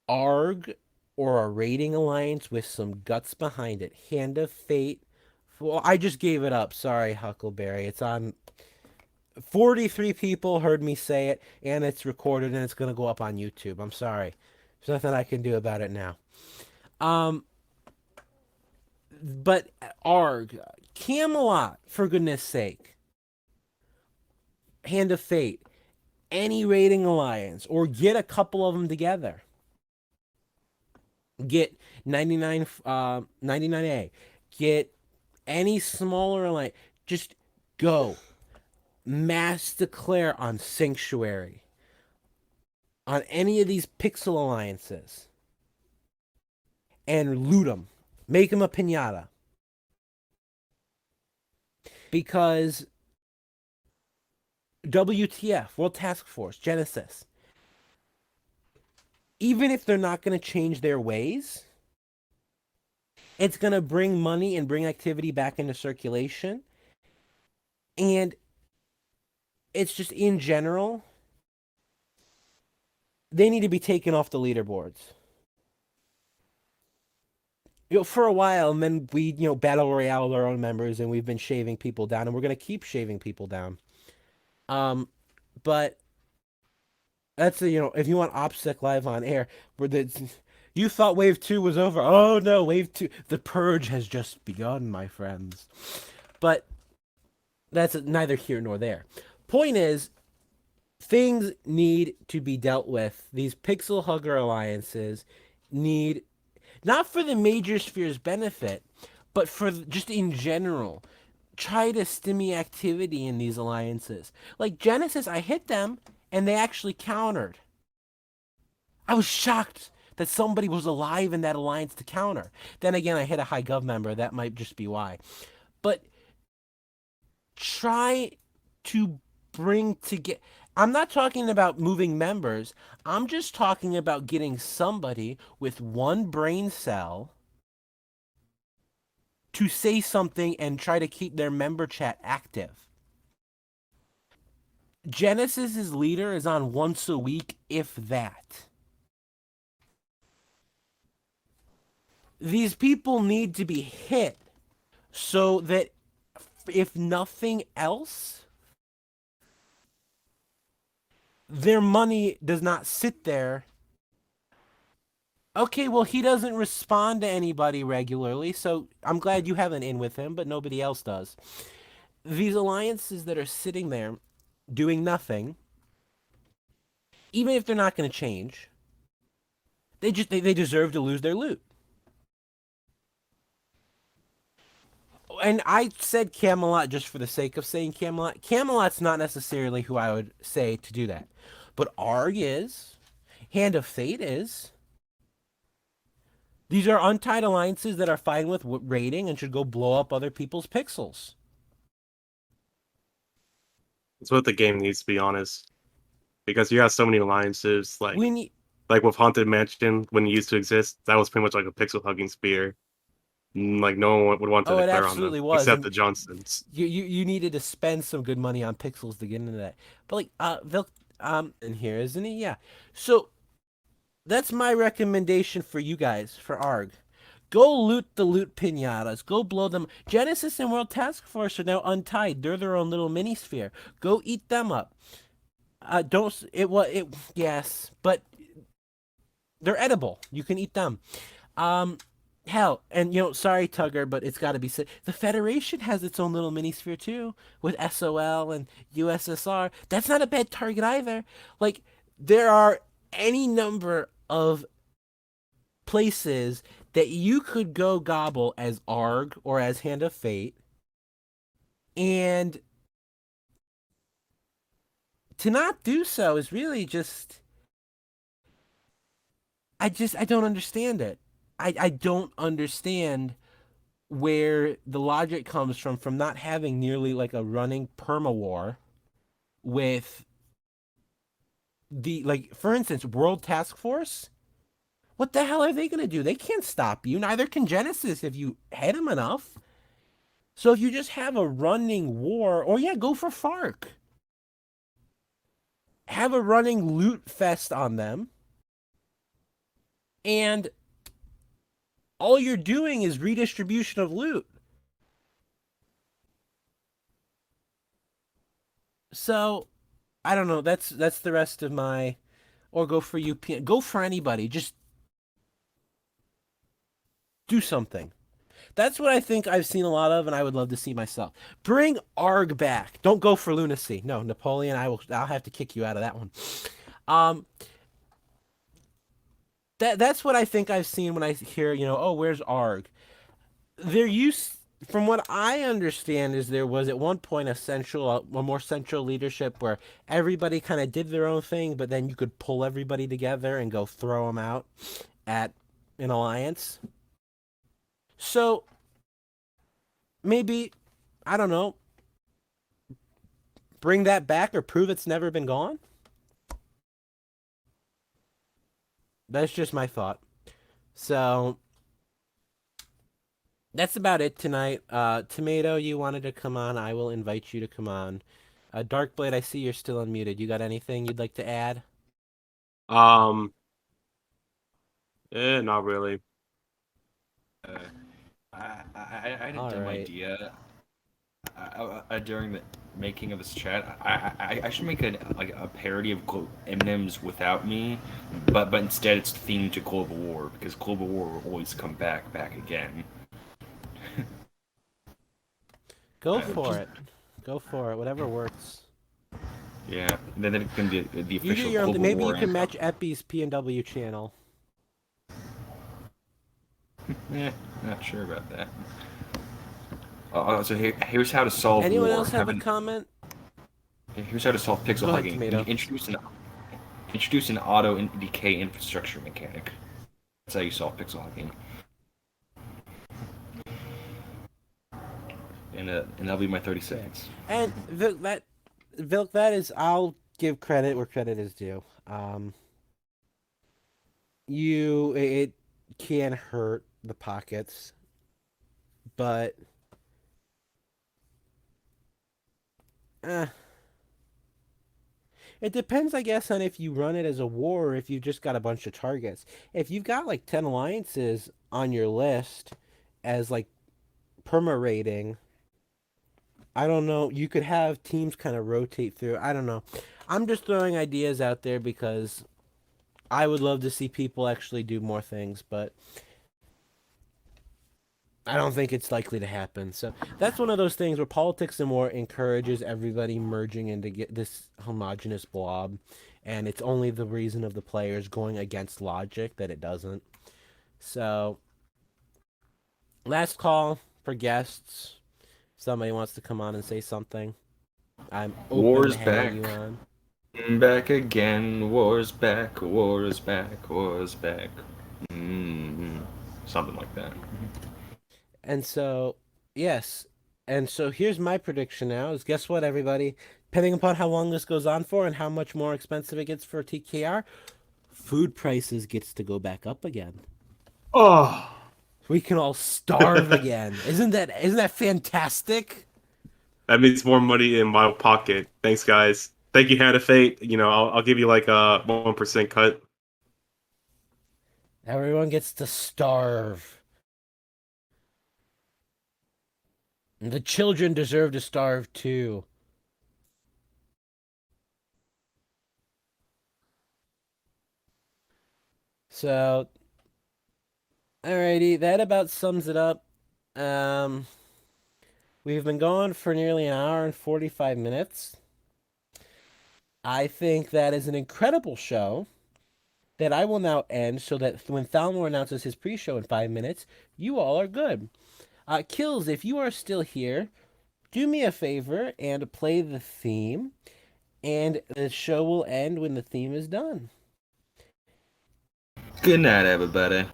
ARG or a raiding alliance with some guts behind it. Hand of Fate. Well, I just gave it up. Sorry, Huckleberry. It's on. 43 people heard me say it, and it's recorded, and it's going to go up on YouTube. I'm sorry. There's nothing I can do about it now. But ARG, Camelot, for goodness sake. Hand of Fate. Any raiding alliance, or get a couple of them together. Get 99A. Get any smaller alliance. Just go. Mass declare on Sanctuary. On any of these pixel alliances. And loot them. Make them a piñata. Because WTF, World Task Force, Genesis, even if they're not going to change their ways, it's going to bring money and bring activity back into circulation. And it's just, in general, they need to be taken off the leaderboards. For a while, and then we, battle royale our own members, and we've been shaving people down, and we're going to keep shaving people down. But that's if you want OPSEC live on air, you thought Wave 2 was over. Oh no, Wave 2, the purge has just begun, my friends. But that's neither here nor there. Point is, things need to be dealt with. These pixel hugger alliances need, not for the major sphere's benefit, but for just in general, try to stimulate activity in these alliances. Like Genesis, I hit them, and they actually countered. I was shocked that somebody was alive in that alliance to counter. Then again, I hit a high gov member. That might just be why. But try to bring together. I'm not talking about moving members. I'm just talking about getting somebody with one brain cell to say something and try to keep their member chat active. Genesis's leader is on once a week, if that. These people need to be hit so that, if nothing else, their money does not sit there. Okay, well, he doesn't respond to anybody regularly, so I'm glad you have an in with him, but nobody else does. These alliances that are sitting there doing nothing, even if they're not going to change, they deserve to lose their loot. And I said Camelot just for the sake of saying Camelot. Camelot's not necessarily who I would say to do that. But ARG is. Hand of Fate is. These are untied alliances that are fine with raiding and should go blow up other people's pixels. That's what the game needs, to be honest. Because you have so many alliances, like with Haunted Mansion, when it used to exist, that was pretty much like a pixel hugging spear. Like, no one would want to declare on them, except the Johnsons. You needed to spend some good money on pixels to get into that. But And here, isn't he? Yeah. So that's my recommendation for you guys for ARG. Go loot the loot pinatas. Go blow them. Genesis and World Task Force are now untied. They're their own little mini sphere. Go eat them up. Don't it? What it? Yes, but they're edible. You can eat them. Um, Hell, and sorry Tugger, but it's got to be said. The Federation has its own little mini sphere too, with SOL and USSR. That's not a bad target either. Like there are any number of places that you could go gobble as ARG or as Hand of Fate, and to not do so is really just I don't understand it. I don't understand where the logic comes from not having nearly like a running perma war with the, like, for instance, World Task Force. What the hell are they gonna do? They can't stop you. Neither can Genesis if you hit them enough. So if you just have a running war, or yeah, go for FARC. Have a running loot fest on them. And all you're doing is redistribution of loot. So, I don't know. That's the rest of my, or go for UP. Go for anybody. Just do something. That's what I think I've seen a lot of, and I would love to see myself. Bring ARG back. Don't go for lunacy. No, Napoleon. I'll have to kick you out of that one. Um, that's what I think I've seen when I hear, oh, where's ARG? There used, from what I understand, is there was at one point a more central leadership where everybody kind of did their own thing, but then you could pull everybody together and go throw them out at an alliance. So maybe, I don't know, bring that back or prove it's never been gone. That's just my thought. So that's about it tonight. Tomato, you wanted to come on. I will invite you to come on. Darkblade, I see you're still unmuted. You got anything you'd like to add? Not really. I had a All dumb right. idea during the making of this chat. I should make a parody of Eminem's "Without Me," but instead it's themed to global war, because global war will always come back again. Go for it. Go for it. Whatever works. Yeah, and then it can be the You official do your own. global Maybe war you can match anthem. Epi's P&W channel. Not sure about that. So here's how to solve Anyone war. else have a comment? Here's how to solve pixel Go ahead, hugging. Tomato. Introduce an auto decay infrastructure mechanic. That's how you solve pixel hugging. And that'll be my 30 seconds. And Vilk, that is, I'll give credit where credit is due. It can hurt the pockets, but it depends, I guess, on if you run it as a war or if you've just got a bunch of targets. If you've got like 10 alliances on your list as like perma rating, I don't know. You could have teams kind of rotate through. I don't know. I'm just throwing ideas out there because I would love to see people actually do more things, but I don't think it's likely to happen. So that's one of those things where politics and war encourages everybody merging into get this homogenous blob, and it's only the reason of the players going against logic that it doesn't. So, last call for guests. Somebody wants to come on and say something. I'm open War's to having back. you on. Back again. War's back. War's back. War's back. Something like that. And so, yes. And so here's my prediction now is, guess what, everybody? Depending upon how long this goes on for and how much more expensive it gets for TKR, food prices gets to go back up again. Oh, We can all starve again. Isn't that fantastic? that means more money in my pocket. Thanks, guys. Thank you, Hand of Fate. I'll give you like a 1% cut. Everyone gets to starve. And the children deserve to starve too. So, alrighty, that about sums it up. Um, we've been going for nearly an hour and 45 minutes. I think that is an incredible show that I will now end so that when Thalmor announces his pre-show in 5 minutes, you all are good. Kills, if you are still here, do me a favor and play the theme, and the show will end when the theme is done. Good night, everybody.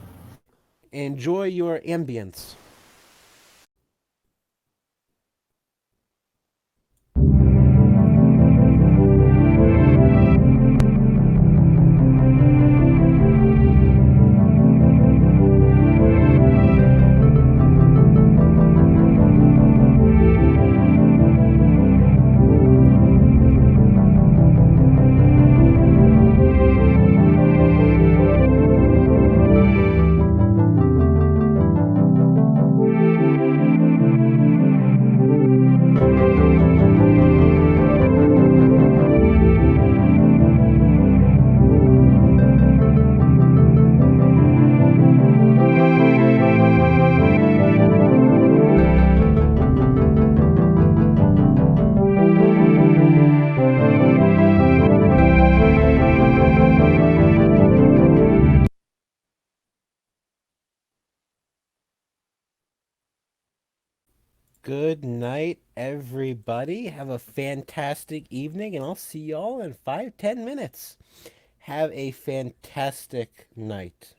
Enjoy your ambience. Good night, everybody. Have a fantastic evening, and I'll see y'all in 5-10 minutes. Have a fantastic night.